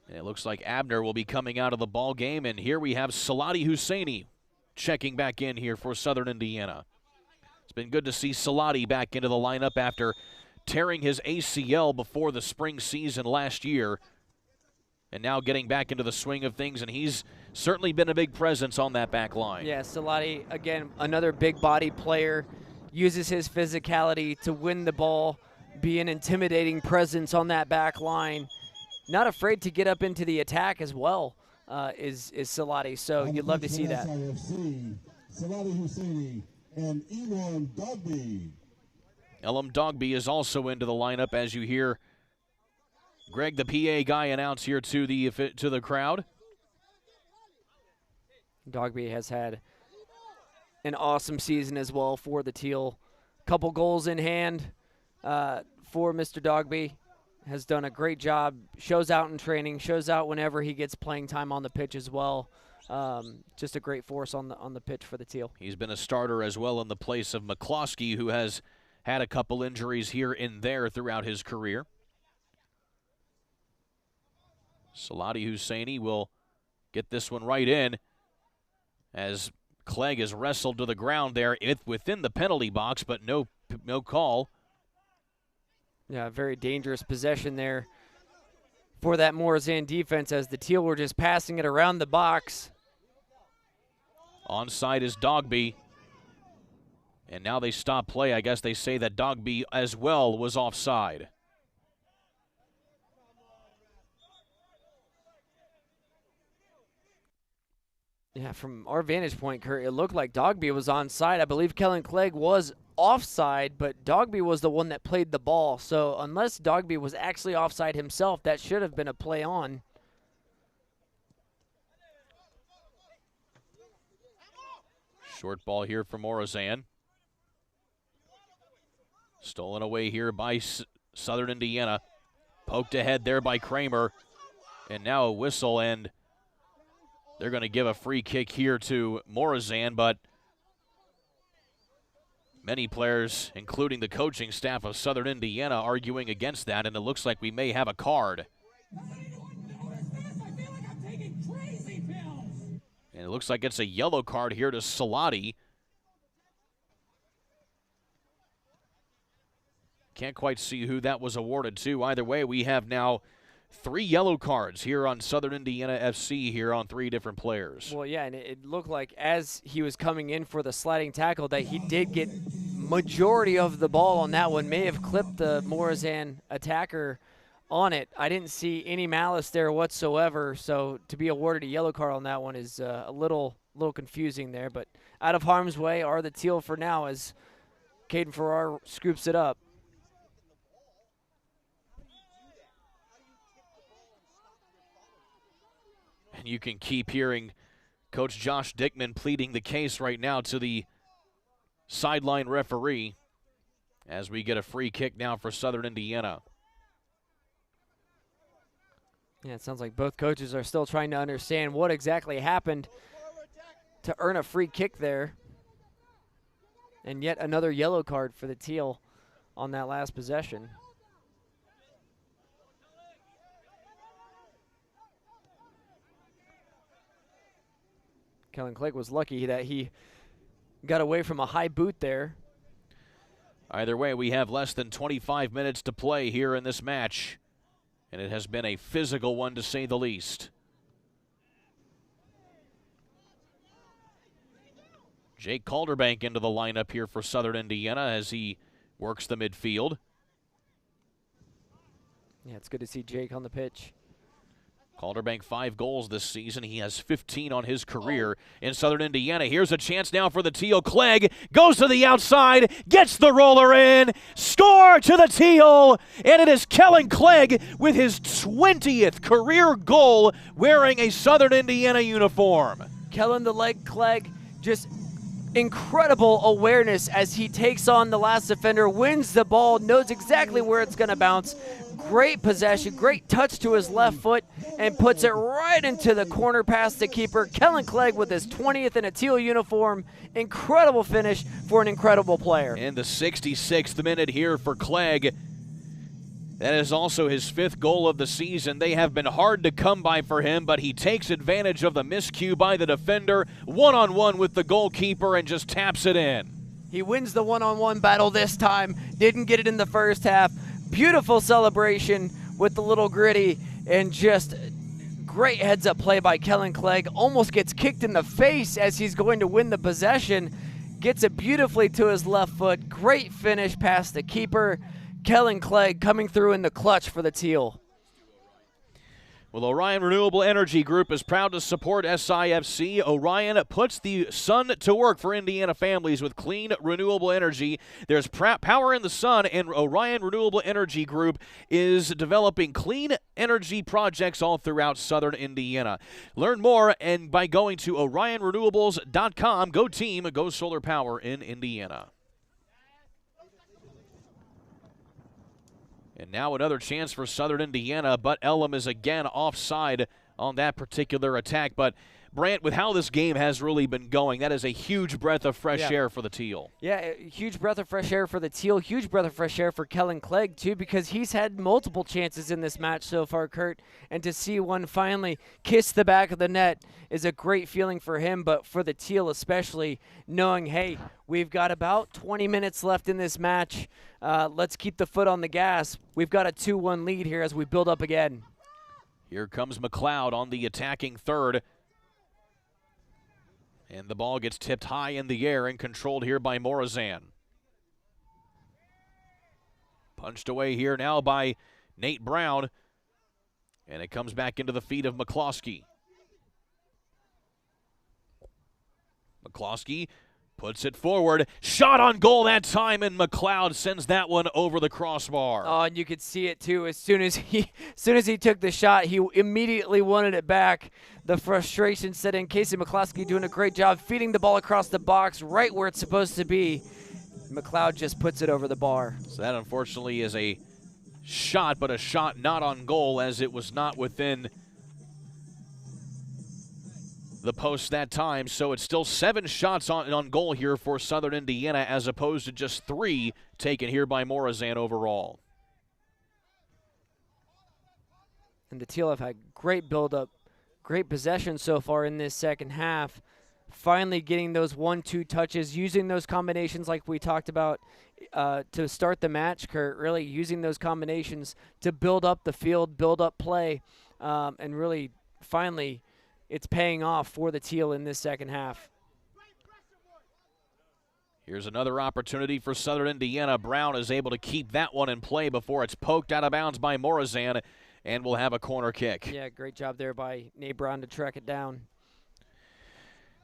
And it looks like Abner will be coming out of the ball game, and here we have Salati Husseini checking back in here for Southern Indiana. It's been good to see Salati back into the lineup after tearing his ACL before the spring season last year, and now getting back into the swing of things, and he's certainly been a big presence on that back line. Yeah, Salati, again, another big body player, uses his physicality to win the ball, be an intimidating presence on that back line. Not afraid to get up into the attack as well, is Salati. So you'd love to see that. Salati Husseini and Elam Dogby. Elam Dogby is also into the lineup, as you hear Greg, the PA guy, announce here to the crowd. Dogby has had an awesome season as well for the Teal. Couple goals in hand for Mr. Dogby. Has done a great job, shows out in training, shows out whenever he gets playing time on the pitch as well. Just a great force on the pitch for the Teal. He's been a starter as well in the place of McCloskey, who has had a couple injuries here and there throughout his career. Salati Husseini will get this one right in as Clegg is wrestled to the ground there within the penalty box, but no call. Yeah, very dangerous possession there for that Morazan defense as the Teal were just passing it around the box. Onside is Dogby. And now they stop play. I guess they say that Dogby as well was offside. Yeah, from our vantage point, Kurt, it looked like Dogby was onside. I believe Kellen Clegg was offside, but Dogby was the one that played the ball. So unless Dogby was actually offside himself, that should have been a play on. Short ball here for Morazan. Stolen away here by Southern Indiana. Poked ahead there by Kramer. And now a whistle, and they're going to give a free kick here to Morazan, but many players, including the coaching staff of Southern Indiana, arguing against that, and it looks like we may have a card. And it looks like it's a yellow card here to Salati. Can't quite see who that was awarded to. Either way, we have now 3 yellow cards here on Southern Indiana FC here on 3 different players. Well, yeah, and it looked like as he was coming in for the sliding tackle that he did get majority of the ball on that one. May have clipped the Morazan attacker on it. I didn't see any malice there whatsoever, so to be awarded a yellow card on that one is a little confusing there. But out of harm's way are the Teal for now as Caden Farrar scoops it up. And you can keep hearing Coach Josh Dickman pleading the case right now to the sideline referee as we get a free kick now for Southern Indiana. Yeah, it sounds like both coaches are still trying to understand what exactly happened to earn a free kick there. And yet another yellow card for the Teal on that last possession. Kellen Clegg was lucky that he got away from a high boot there. Either way, we have less than 25 minutes to play here in this match, and it has been a physical one to say the least. Jake Calderbank into the lineup here for Southern Indiana as he works the midfield. Yeah, it's good to see Jake on the pitch. Calderbank 5 goals this season. He has 15 on his career in Southern Indiana. Here's a chance now for the Teal. Clegg goes to the outside, gets the roller in, score to the Teal, and it is Kellen Clegg with his 20th career goal wearing a Southern Indiana uniform. Kellen the Leg Clegg, just incredible awareness as he takes on the last defender, wins the ball, knows exactly where it's going to bounce. Great possession, great touch to his left foot, and puts it right into the corner past the keeper. Kellen Clegg with his 20th in a Teal uniform. Incredible finish for an incredible player. In the 66th minute here for Clegg. That is also his 5th goal of the season. They have been hard to come by for him, but he takes advantage of the miscue by the defender, one-on-one with the goalkeeper, and just taps it in. He wins the one-on-one battle this time. Didn't get it in the first half. Beautiful celebration with the little gritty, and just great heads-up play by Kellen Clegg. Almost gets kicked in the face as he's going to win the possession. Gets it beautifully to his left foot. Great finish past the keeper. Kellen Clegg coming through in the clutch for the Teal. Well, Orion Renewable Energy Group is proud to support SIFC. Orion puts the sun to work for Indiana families with clean, renewable energy. There's power in the sun, and Orion Renewable Energy Group is developing clean energy projects all throughout southern Indiana. Learn more and by going to orionrenewables.com. Go team, go solar power in Indiana. And now another chance for Southern Indiana, but Elam is again offside on that particular attack. But Brant, with how this game has really been going, that is a huge breath of fresh air for the Teal. Yeah, a huge breath of fresh air for the Teal. Huge breath of fresh air for Kellen Clegg, too, because he's had multiple chances in this match so far, Kurt. And to see one finally kiss the back of the net is a great feeling for him, but for the Teal especially, knowing, hey, we've got about 20 minutes left in this match. Let's keep the foot on the gas. We've got a 2-1 lead here as we build up again. Here comes McLeod on the attacking third. And the ball gets tipped high in the air and controlled here by Morazan. Punched away here now by Nate Brown. And it comes back into the feet of McCloskey. McCloskey puts it forward. Shot on goal that time, and McLeod sends that one over the crossbar. Oh, and you could see it too. As soon as he took the shot, he immediately wanted it back. The frustration set in. Casey McCloskey doing a great job feeding the ball across the box right where it's supposed to be. McLeod just puts it over the bar. So that unfortunately is a shot, but a shot not on goal, as it was not within the post that time. So it's still 7 shots on goal here for Southern Indiana, as opposed to just 3 taken here by Morazan overall. And the Teal have had great build-up, great possession so far in this second half. Finally getting those 1-2 touches, using those combinations like we talked about to start the match, Kurt, really using those combinations to build up the field, build up play, and really finally it's paying off for the Teal in this second half. Here's another opportunity for Southern Indiana. Brown is able to keep that one in play before it's poked out of bounds by Morazan, and will have a corner kick. Yeah, great job there by Nate Brown to track it down.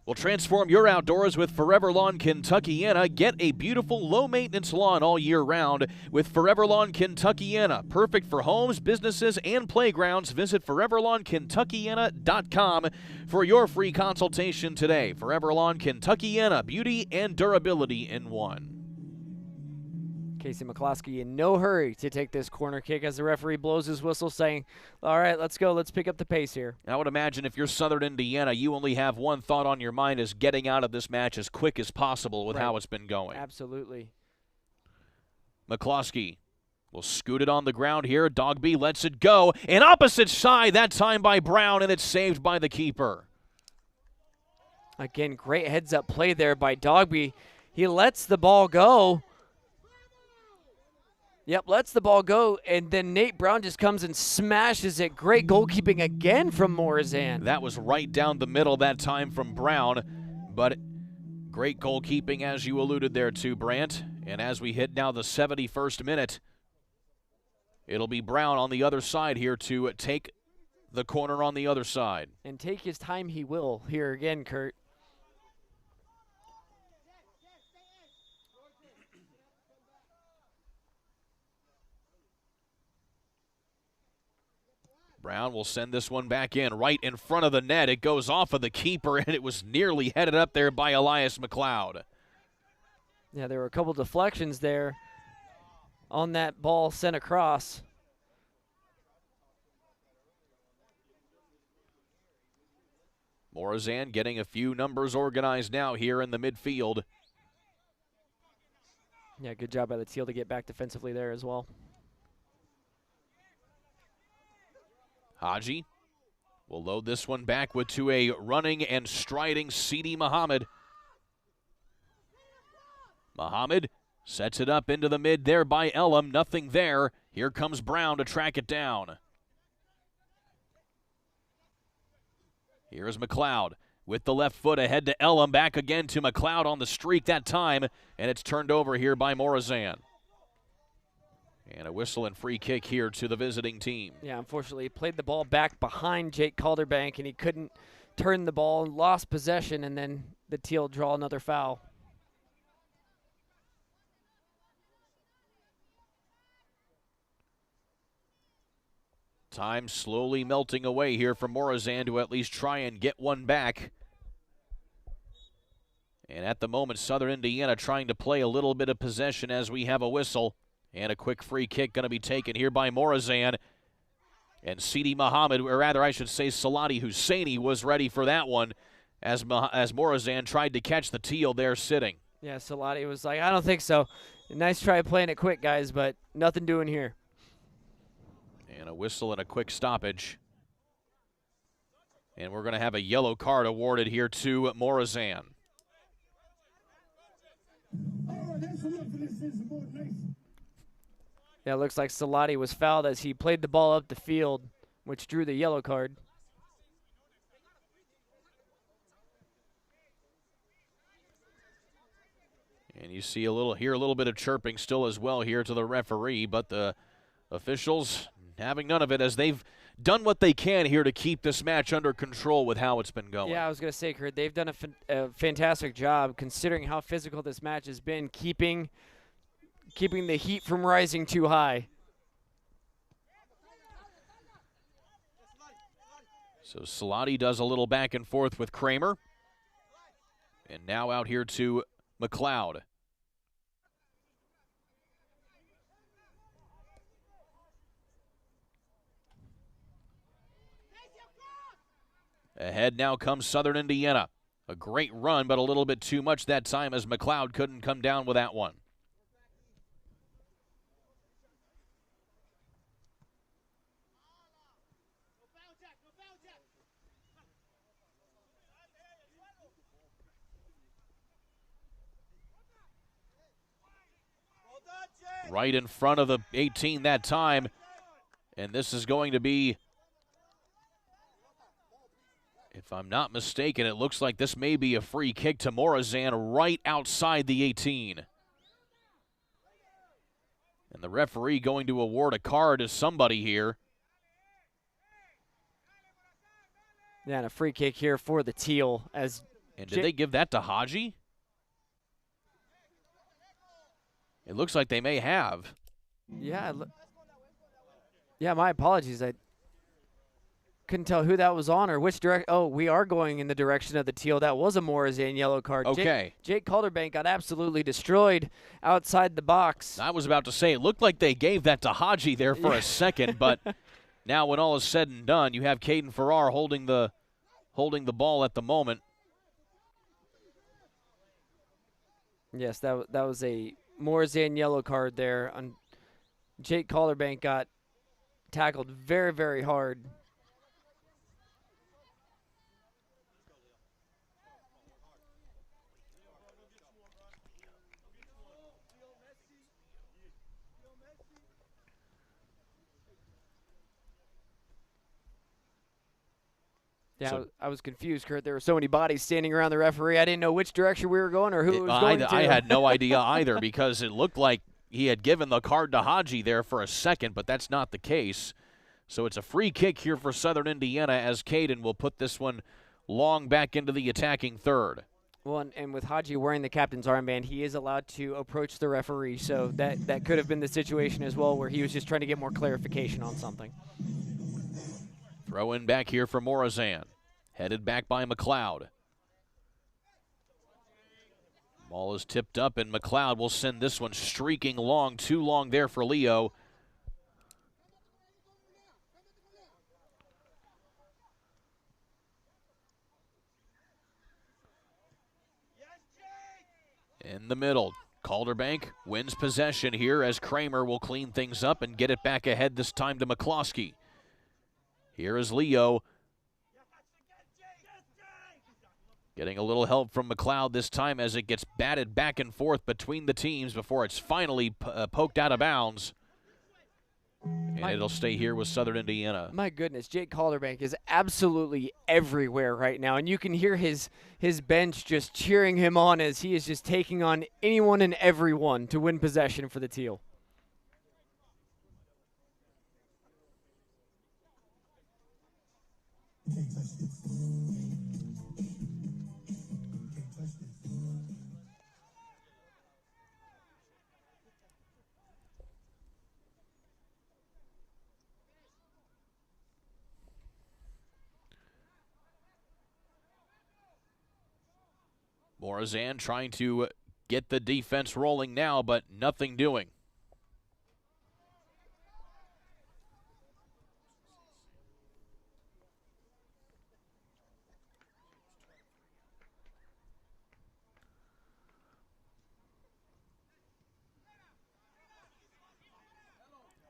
Well, transform your outdoors with Forever Lawn Kentuckiana. Get a beautiful, low-maintenance lawn all year round with Forever Lawn Kentuckiana. Perfect for homes, businesses, and playgrounds. Visit ForeverLawnKentuckiana.com for your free consultation today. Forever Lawn Kentuckiana, beauty and durability in one. Casey McCloskey in no hurry to take this corner kick as the referee blows his whistle saying, all right, let's go. Let's pick up the pace here. I would imagine if you're Southern Indiana, you only have one thought on your mind, is getting out of this match as quick as possible with how it's been going. Absolutely. McCloskey will scoot it on the ground here. Dogby lets it go. An opposite side that time by Brown, and it's saved by the keeper. Again, great heads-up play there by Dogby. He lets the ball go. Yep, lets the ball go, and then Nate Brown just comes and smashes it. Great goalkeeping again from Morazan. That was right down the middle that time from Brown, but great goalkeeping as you alluded there to, Brant. And as we hit now the 71st minute, it'll be Brown on the other side here to take the corner on the other side. And take his time he will here again, Kurt. Brown will send this one back in right in front of the net. It goes off of the keeper, and it was nearly headed up there by Elias McLeod. Yeah, there were a couple deflections there on that ball sent across. Morazan getting a few numbers organized now here in the midfield. Yeah, good job by the Teal to get back defensively there as well. Haji will load this one back to a running and striding Sidi Muhammad. Muhammad sets it up into the mid there by Elam. Nothing there. Here comes Brown to track it down. Here's McLeod with the left foot ahead to Elam. Back again to McLeod on the streak that time, and it's turned over here by Morazan. And a whistle and free kick here to the visiting team. Yeah, unfortunately, he played the ball back behind Jake Calderbank, and he couldn't turn the ball, lost possession, and then the Teal draw another foul. Time slowly melting away here for Morazan to at least try and get one back. And at the moment, Southern Indiana trying to play a little bit of possession as we have a whistle. And a quick free kick going to be taken here by Morazan. And Sidi Muhammad, or rather I should say Salati Husseini, was ready for that one as Morazan tried to catch the Teal there sitting. Yeah, Salati was like, I don't think so. Nice try playing it quick, guys, but nothing doing here. And a whistle and a quick stoppage. And we're going to have a yellow card awarded here to Morazan. Yeah, it looks like Salati was fouled as he played the ball up the field, which drew the yellow card. And you see a little bit of chirping still as well here to the referee, but the officials having none of it as they've done what they can here to keep this match under control with how it's been going. Yeah, I was going to say, Kurt, they've done a fantastic job considering how physical this match has been, keeping the heat from rising too high. So Salati does a little back and forth with Kramer. And now out here to McLeod. Ahead now comes Southern Indiana. A great run, but a little bit too much that time as McLeod couldn't come down with that one. Right in front of the 18 that time. And this is going to be, if I'm not mistaken, it looks like this may be a free kick to Morazan right outside the 18. And the referee going to award a card to somebody here. Yeah, and a free kick here for the Teal. And did they give that to Haji? It looks like they may have. Yeah. Yeah, my apologies. I couldn't tell who that was on or which direction. Oh, we are going in the direction of the Teal. That was a Morazan yellow card. Okay. Jake Calderbank got absolutely destroyed outside the box. I was about to say, it looked like they gave that to Haji there for a second, but now when all is said and done, you have Caden Farrar holding the ball at the moment. Yes, that was a Morazan yellow card there. Jake Calderbank got tackled very, very hard. Yeah, I was confused, Kurt. There were so many bodies standing around the referee. I didn't know which direction we were going or who it was going to. I had no idea either because it looked like he had given the card to Haji there for a second, but that's not the case. So it's a free kick here for Southern Indiana as Caden will put this one long back into the attacking third. Well, and with Haji wearing the captain's armband, he is allowed to approach the referee, so that could have been the situation as well where he was just trying to get more clarification on something. Throw in back here for Morazan. Headed back by McLeod. Ball is tipped up, and McLeod will send this one streaking long. Too long there for Leo. In the middle, Calderbank wins possession here as Kramer will clean things up and get it back ahead this time to McCloskey. Here is Leo. Getting a little help from McLeod this time as it gets batted back and forth between the teams before it's finally poked out of bounds. And it'll stay here with Southern Indiana. My goodness, Jake Calderbank is absolutely everywhere right now, and you can hear his bench just cheering him on as he is just taking on anyone and everyone to win possession for the Teal. Morazan trying to get the defense rolling now, but nothing doing.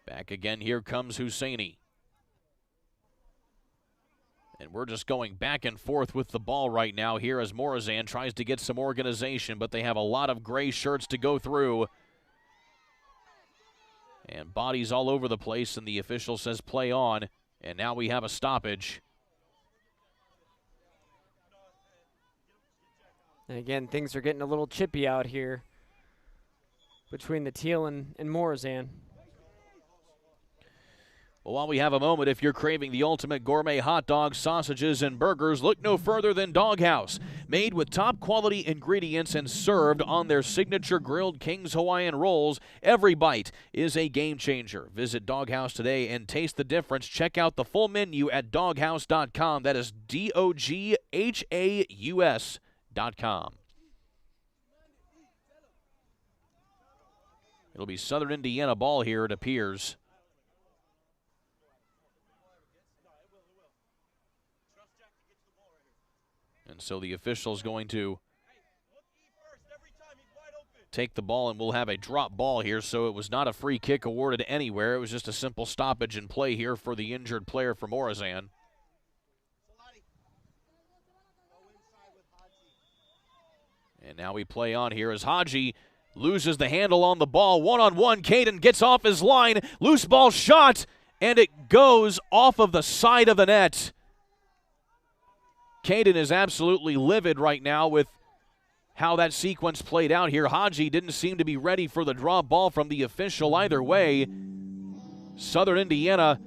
Back again, here comes Husseini. And we're just going back and forth with the ball right now here as Morazan tries to get some organization, but they have a lot of gray shirts to go through. And bodies all over the place, and the official says play on. And now we have a stoppage. And again, things are getting a little chippy out here between the Teal and Morazan. Well, while we have a moment, if you're craving the ultimate gourmet hot dogs, sausages, and burgers, look no further than Doghouse. Made with top quality ingredients and served on their signature grilled King's Hawaiian rolls, every bite is a game changer. Visit Doghouse today and taste the difference. Check out the full menu at doghouse.com. That is DOGHAUS.com. It'll be Southern Indiana ball here, it appears. And so the official's going to take the ball, and we'll have a drop ball here. So it was not a free kick awarded anywhere. It was just a simple stoppage in play here for the injured player for Morazan. And now we play on here as Haji loses the handle on the ball. One-on-one, Caden gets off his line. Loose ball shot, and it goes off of the side of the net. Caden is absolutely livid right now with how that sequence played out here. Haji didn't seem to be ready for the drop ball from the official either way. Southern Indiana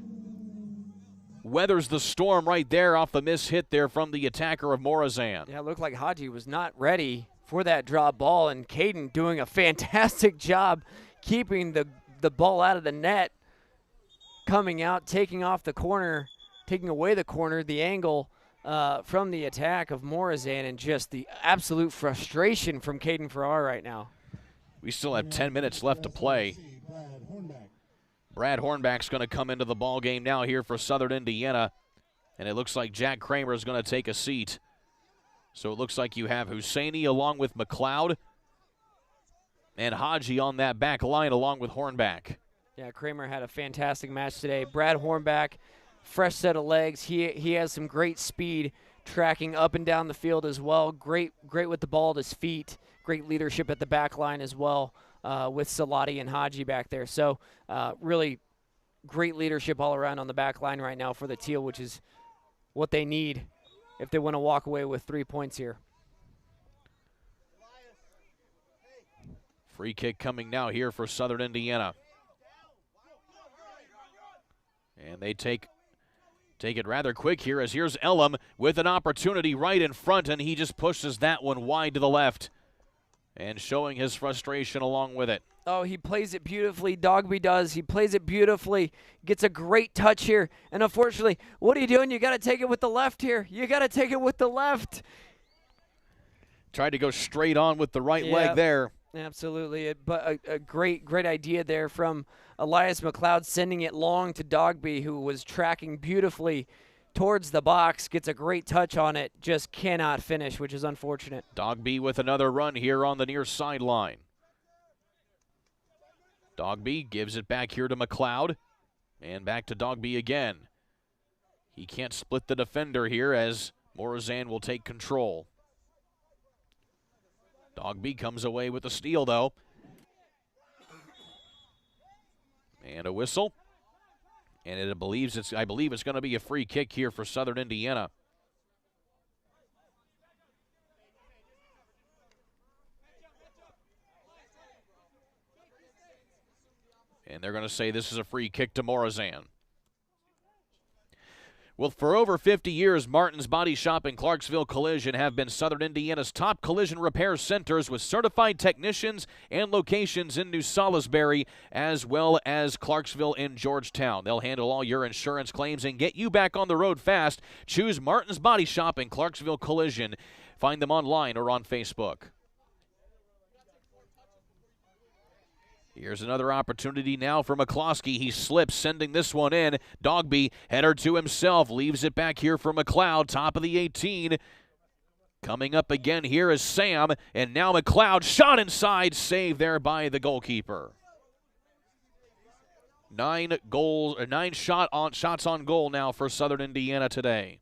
weathers the storm right there off the miss hit there from the attacker of Morazan. Yeah, it looked like Haji was not ready for that drop ball, and Caden doing a fantastic job keeping the ball out of the net, coming out, taking off the corner, taking away the corner, the angle from the attack of Morazan, and just the absolute frustration from Caden Farrar right now. We still have 10 minutes left to play. Brad Hornback's going to come into the ball game now here for Southern Indiana, and it looks like Jack Kramer is going to take a seat. So it looks like you have Husseini along with McLeod and Haji on that back line along with Hornback. Yeah, Kramer had a fantastic match today. Brad Hornback, fresh set of legs. He has some great speed tracking up and down the field as well. Great with the ball at his feet. Great leadership at the back line as well with Salati and Haji back there. So really great leadership all around on the back line right now for the Teal, which is what they need if they want to walk away with 3 points here. Free kick coming now here for Southern Indiana. And they take it rather quick here, as here's Elam with an opportunity right in front, and he just pushes that one wide to the left and showing his frustration along with it. Oh, he plays it beautifully. Dogby does. He plays it beautifully. Gets a great touch here. And unfortunately, what are you doing? You got to take it with the left here. You got to take it with the left. Tried to go straight on with the right leg there. Absolutely. But a great idea there from Elias McLeod, sending it long to Dogby, who was tracking beautifully towards the box. Gets a great touch on it. Just cannot finish, which is unfortunate. Dogby with another run here on the near sideline. Dogby gives it back here to McLeod, and back to Dogby again. He can't split the defender here, as Morazan will take control. Dogby comes away with the steal, though. And a whistle. And I believe it's going to be a free kick here for Southern Indiana. And they're going to say this is a free kick to Morazan. Well, for over 50 years, Martin's Body Shop and Clarksville Collision have been Southern Indiana's top collision repair centers, with certified technicians and locations in New Salisbury as well as Clarksville and Georgetown. They'll handle all your insurance claims and get you back on the road fast. Choose Martin's Body Shop and Clarksville Collision. Find them online or on Facebook. Here's another opportunity now for McCloskey. He slips, sending this one in. Dogby, header to himself, leaves it back here for McLeod, top of the 18. Coming up again here is Sam, and now McLeod, shot inside, saved there by the goalkeeper. 9 shots on goal now for Southern Indiana today.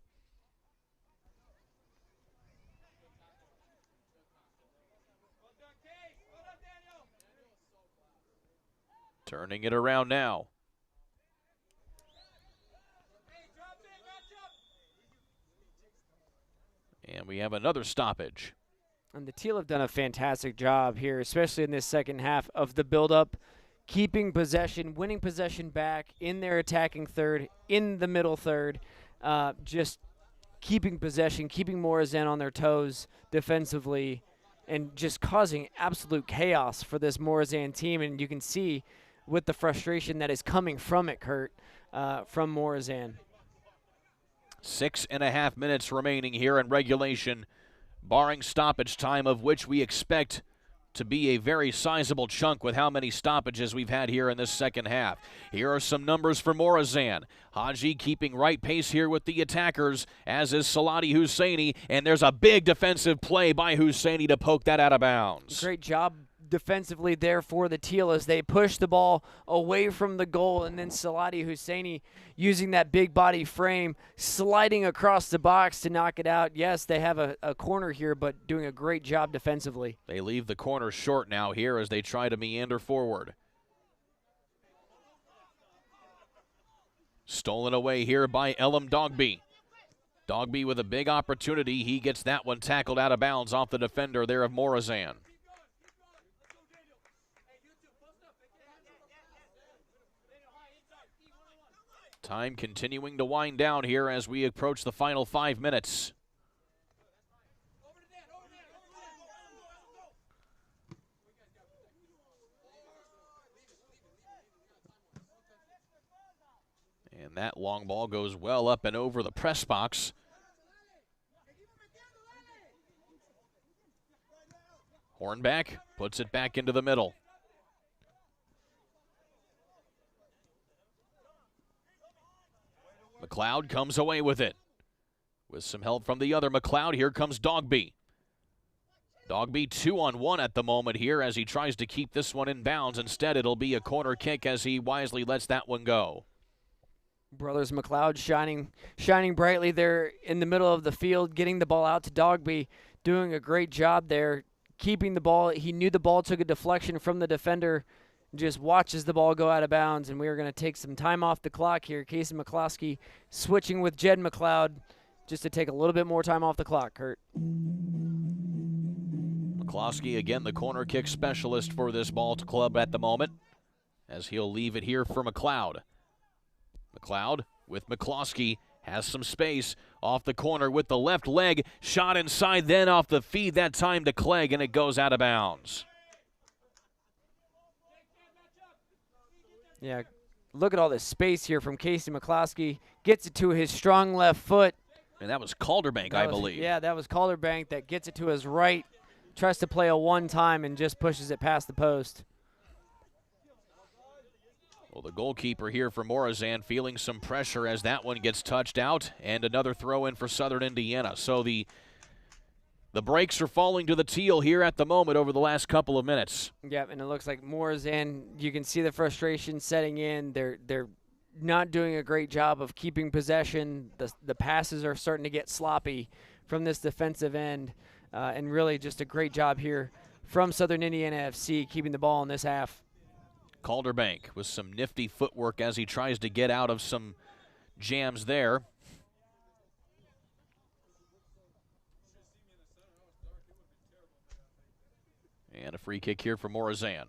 Turning it around now. And we have another stoppage. And the Teal have done a fantastic job here, especially in this second half of the build-up, keeping possession, winning possession back in their attacking third, in the middle third, just keeping possession, keeping Morazan on their toes defensively, and just causing absolute chaos for this Morazan team. And you can see with the frustration that is coming from it, Kurt, from Morazan. 6.5 minutes remaining here in regulation, barring stoppage time, of which we expect to be a very sizable chunk with how many stoppages we've had here in this second half. Here are some numbers for Morazan. Haji keeping right pace here with the attackers, as is Salati Husseini, and there's a big defensive play by Husseini to poke that out of bounds. Great job defensively there for the Teal as they push the ball away from the goal, and then Salati Husseini using that big body frame, sliding across the box to knock it out. Yes, they have a corner here, but doing a great job defensively. They leave the corner short now here as they try to meander forward. Stolen away here by Elam Dogby. Dogby with a big opportunity. He gets that one tackled out of bounds off the defender there of Morazan. Time continuing to wind down here as we approach the final 5 minutes. And that long ball goes well up and over the press box. Hornback puts it back into the middle. McLeod comes away with it. With some help from the other McLeod, here comes Dogby. Dogby 2-on-1 at the moment here as he tries to keep this one in bounds. Instead, it'll be a corner kick as he wisely lets that one go. Brothers McLeod shining brightly there in the middle of the field, getting the ball out to Dogby, doing a great job there, keeping the ball. He knew the ball took a deflection from the defender, just watches the ball go out of bounds, and we are going to take some time off the clock here. Casey McCloskey switching with Jed McLeod just to take a little bit more time off the clock, Kurt. McCloskey, again, the corner kick specialist for this ball club at the moment, as he'll leave it here for McLeod. McLeod with McCloskey. Has some space off the corner with the left leg. Shot inside, then off the feed. That time to Clegg, and it goes out of bounds. Yeah, look at all this space here from Casey McCloskey. Gets it to his strong left foot. And that was Calderbank, I believe. Yeah, that was Calderbank that gets it to his right. Tries to play a one-time and just pushes it past the post. Well, the goalkeeper here for Morazan feeling some pressure as that one gets touched out, and another throw in for Southern Indiana. So the brakes are falling to the teal here at the moment over the last couple of minutes. Yep, and it looks like Morazan, you can see the frustration setting in. They're not doing a great job of keeping possession. The passes are starting to get sloppy from this defensive end, and really just a great job here from Southern Indiana FC keeping the ball in this half. Calderbank with some nifty footwork as he tries to get out of some jams there. And a free kick here for Morazan.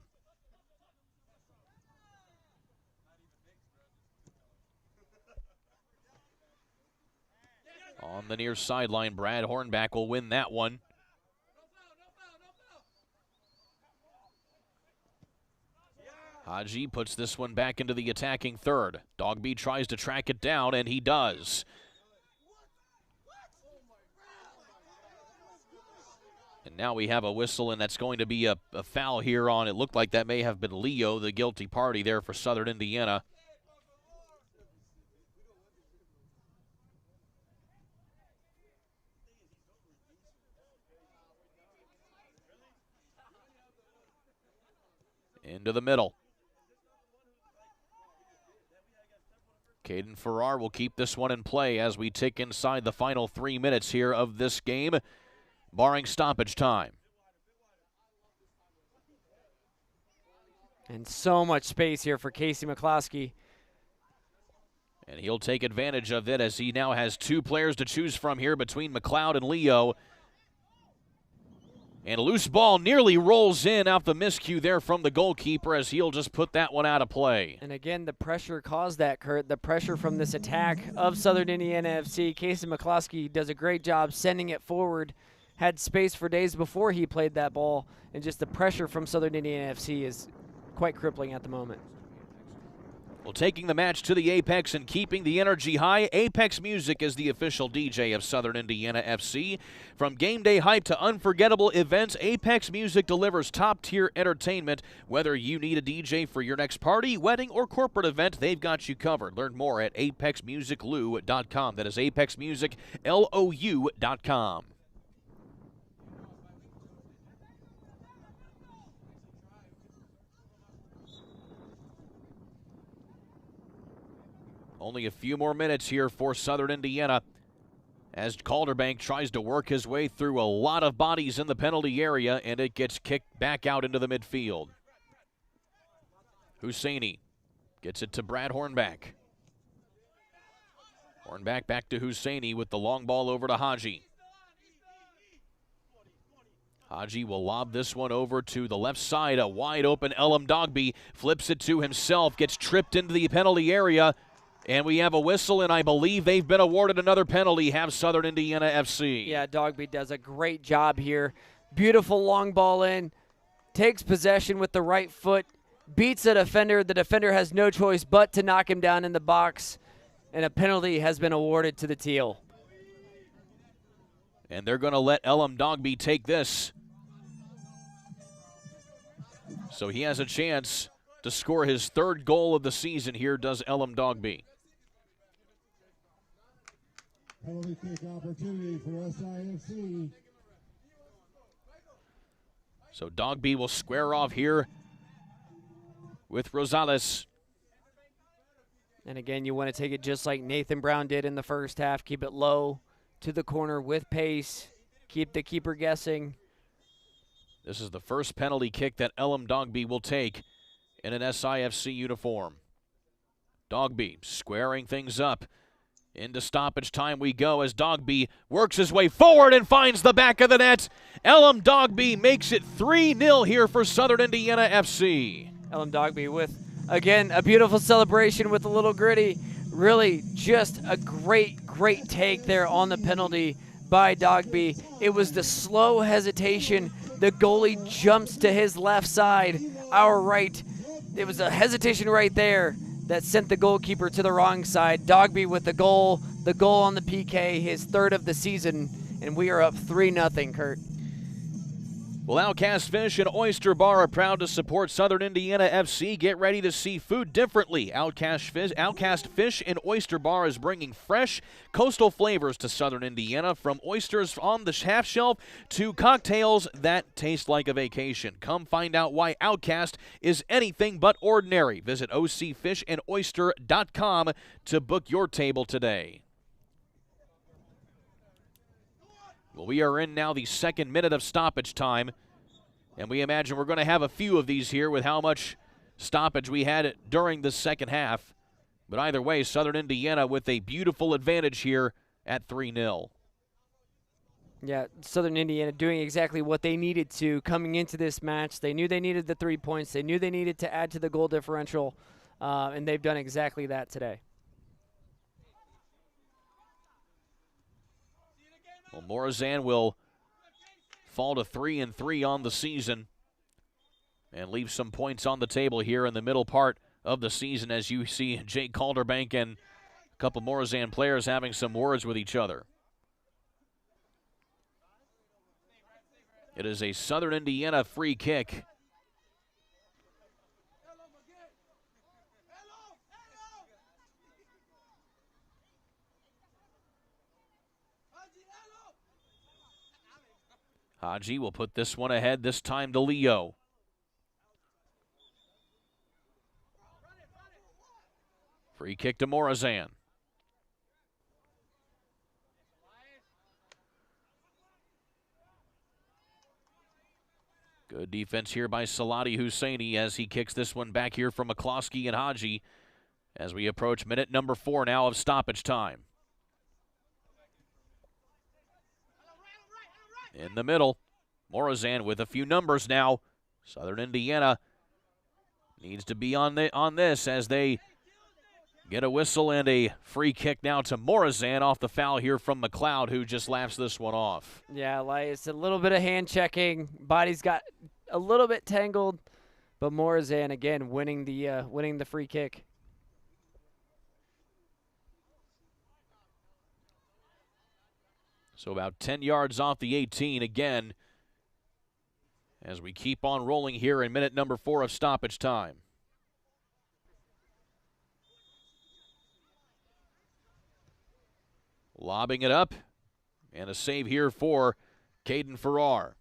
On the near sideline, Brad Hornback will win that one. Haji puts this one back into the attacking third. Dogby tries to track it down, and he does. And now we have a whistle, and that's going to be a foul here on, it looked like that may have been Leo, the guilty party there for Southern Indiana. Into the middle. Caden Farrar will keep this one in play as we tick inside the final 3 minutes here of this game, barring stoppage time. And so much space here for Casey McCloskey. And he'll take advantage of it as he now has two players to choose from here between McLeod and Leo. And a loose ball nearly rolls in off the miscue there from the goalkeeper as he'll just put that one out of play. And again, the pressure caused that, Kurt. The pressure from this attack of Southern Indiana FC. Casey McCloskey does a great job sending it forward. Had space for days before he played that ball. And just the pressure from Southern Indiana FC is quite crippling at the moment. Well, taking the match to the apex and keeping the energy high, Apex Music is the official DJ of Southern Indiana FC. From game day hype to unforgettable events, Apex Music delivers top-tier entertainment. Whether you need a DJ for your next party, wedding, or corporate event, they've got you covered. Learn more at apexmusiclou.com. That is apexmusiclou.com. Only a few more minutes here for Southern Indiana as Calderbank tries to work his way through a lot of bodies in the penalty area, and it gets kicked back out into the midfield. Husseini gets it to Brad Hornback. Hornback back to Husseini with the long ball over to Haji. Haji will lob this one over to the left side. A wide open Elam Dogby flips it to himself, gets tripped into the penalty area. And we have a whistle, and I believe they've been awarded another penalty, have Southern Indiana FC. Yeah, Dogby does a great job here. Beautiful long ball in, takes possession with the right foot, beats a defender. The defender has no choice but to knock him down in the box, and a penalty has been awarded to the Teal. And they're going to let Elam Dogby take this. So he has a chance to score his third goal of the season here, does Elam Dogby. Penalty kick opportunity for SIFC. So Dogby will square off here with Rosales. And again, you want to take it just like Nathan Brown did in the first half. Keep it low to the corner with pace. Keep the keeper guessing. This is the first penalty kick that Elam Dogby will take in an SIFC uniform. Dogby squaring things up. Into stoppage time we go as Dogby works his way forward and finds the back of the net. Elam Dogby makes it 3-0 here for Southern Indiana FC. Elam Dogby with, again, a beautiful celebration with a little gritty. Really just a great take there on the penalty by Dogby. It was the slow hesitation. The goalie jumps to his left side, our right. It was a hesitation right there that sent the goalkeeper to the wrong side. Dogby with the goal on the PK, his third of the season, and we are up 3-0, Kurt. Well, Outcast Fish and Oyster Bar are proud to support Southern Indiana FC. Get ready to see food differently. Outcast Fish and Oyster Bar is bringing fresh coastal flavors to Southern Indiana, from oysters on the half shelf to cocktails that taste like a vacation. Come find out why Outcast is anything but ordinary. Visit ocfishandoyster.com to book your table today. Well, we are in now the second minute of stoppage time, and we imagine we're going to have a few of these here with how much stoppage we had during the second half. But either way, Southern Indiana with a beautiful advantage here at 3-0. Yeah, Southern Indiana doing exactly what they needed to coming into this match. They knew they needed the 3 points. They knew they needed to add to the goal differential, and they've done exactly that today. Well, Morazan will fall to 3-3 on the season and leave some points on the table here in the middle part of the season, as you see Jake Calderbank and a couple Morazan players having some words with each other. It is a Southern Indiana free kick. Haji will put this one ahead, this time to Leo. Free kick to Morazan. Good defense here by Salati Husseini as he kicks this one back here from McCloskey and Haji as we approach minute number 4 now of stoppage time. In the middle, Morazan with a few numbers now. Southern Indiana needs to be on this as they get a whistle and a free kick now to Morazan off the foul here from McLeod, who just laughs this one off. Yeah, it's a little bit of hand checking. Body's got a little bit tangled, but Morazan again winning the free kick. So about 10 yards off the 18 again as we keep on rolling here in minute number 4 of stoppage time. Lobbing it up, and a save here for Caden Farrar.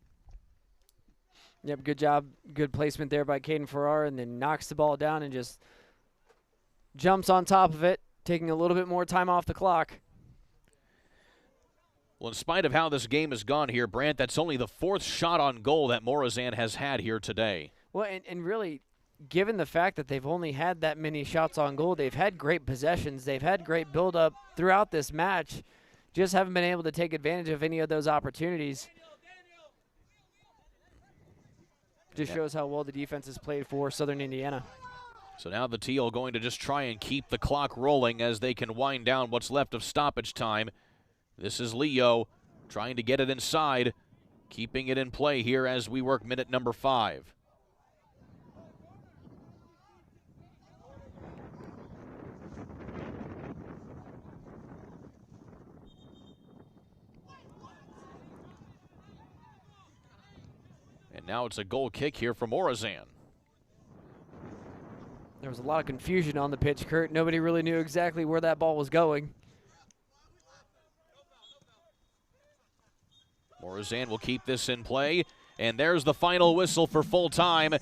Yep, good job. Good placement there by Caden Farrar, and then knocks the ball down and just jumps on top of it, taking a little bit more time off the clock. Well, in spite of how this game has gone here, Brant, that's only the 4th shot on goal that Morazan has had here today. Well, and really, given the fact that they've only had that many shots on goal, they've had great possessions, they've had great build-up throughout this match, just haven't been able to take advantage of any of those opportunities. Just shows how well the defense has played for Southern Indiana. So now the Teal going to just try and keep the clock rolling as they can wind down what's left of stoppage time. This is Leo trying to get it inside, keeping it in play here as we work minute number 5. And now it's a goal kick here for Morazan. There was a lot of confusion on the pitch, Kurt. Nobody really knew exactly where that ball was going. Morazan will keep this in play, and there's the final whistle for full time.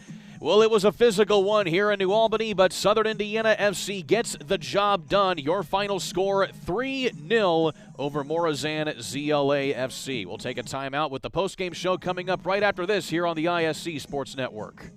Well, it was a physical one here in New Albany, but Southern Indiana FC gets the job done. Your final score, 3-0 over Morazan ZLA FC. We'll take a timeout with the postgame show coming up right after this here on the ISC Sports Network.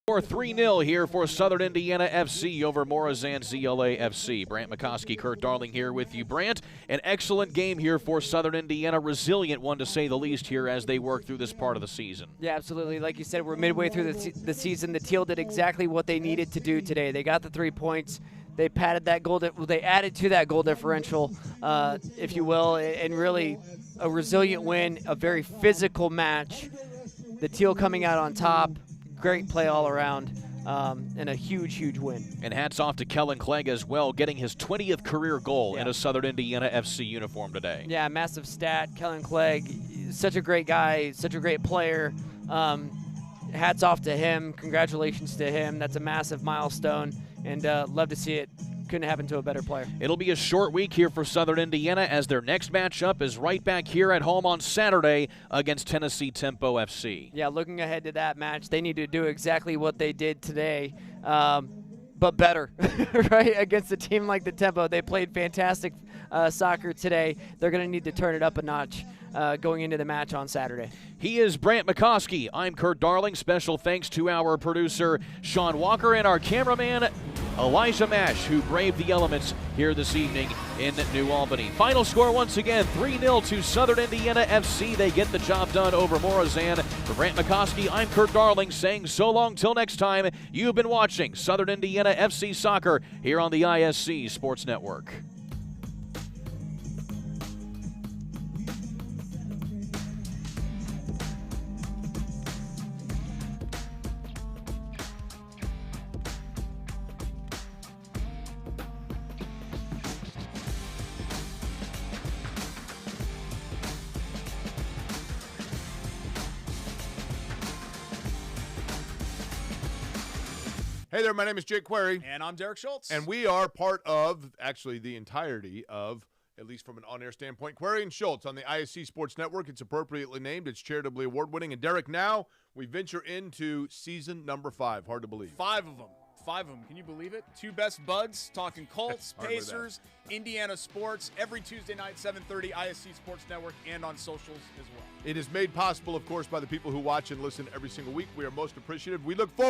For 3-0 here for Southern Indiana FC over Morazan ZLA FC. Brant McCoskey, Kurt Darling here with you. Brant, an excellent game here for Southern Indiana. Resilient one to say the least here as they work through this part of the season. Yeah, absolutely. Like you said, we're midway through the season. The Teal did exactly what they needed to do today. They got the 3 points. They padded that goal. They added to that goal differential, if you will, and really a resilient win, a very physical match. The Teal coming out on top. Great play all around, and a huge, huge win. And hats off to Kellen Clegg as well, getting his 20th career goal in a Southern Indiana FC uniform today. Yeah, massive stat. Kellen Clegg, such a great guy, such a great player. Hats off to him. Congratulations to him. That's a massive milestone, and love to see it. Couldn't happen to a better player. It'll be a short week here for Southern Indiana as their next matchup is right back here at home on Saturday against Tennessee Tempo FC. Yeah, looking ahead to that match, they need to do exactly what they did today, but better, right? Against a team like the Tempo. They played fantastic soccer today. They're going to need to turn it up a notch going into the match on Saturday. He is Brant McCoskey. I'm Kurt Darling. Special thanks to our producer, Sean Walker, and our cameraman, Elijah Mash, who braved the elements here this evening in New Albany. Final score once again, 3-0 to Southern Indiana FC. They get the job done over Morazan. For Brant McCoskey, I'm Kurt Darling saying so long till next time. You've been watching Southern Indiana FC Soccer here on the ISC Sports Network. Hey there, my name is Jake Query. And I'm Derek Schultz. And we are part of, actually the entirety of, at least from an on-air standpoint, Query and Schultz on the ISC Sports Network. It's appropriately named. It's charitably award-winning. And Derek, now we venture into season number 5. Hard to believe. 5 of them. 5 of them. Can you believe it? 2 best buds talking Colts, Pacers, Indiana sports every Tuesday night, 7:30, ISC Sports Network, and on socials as well. It is made possible, of course, by the people who watch and listen every single week. We are most appreciative. We look forward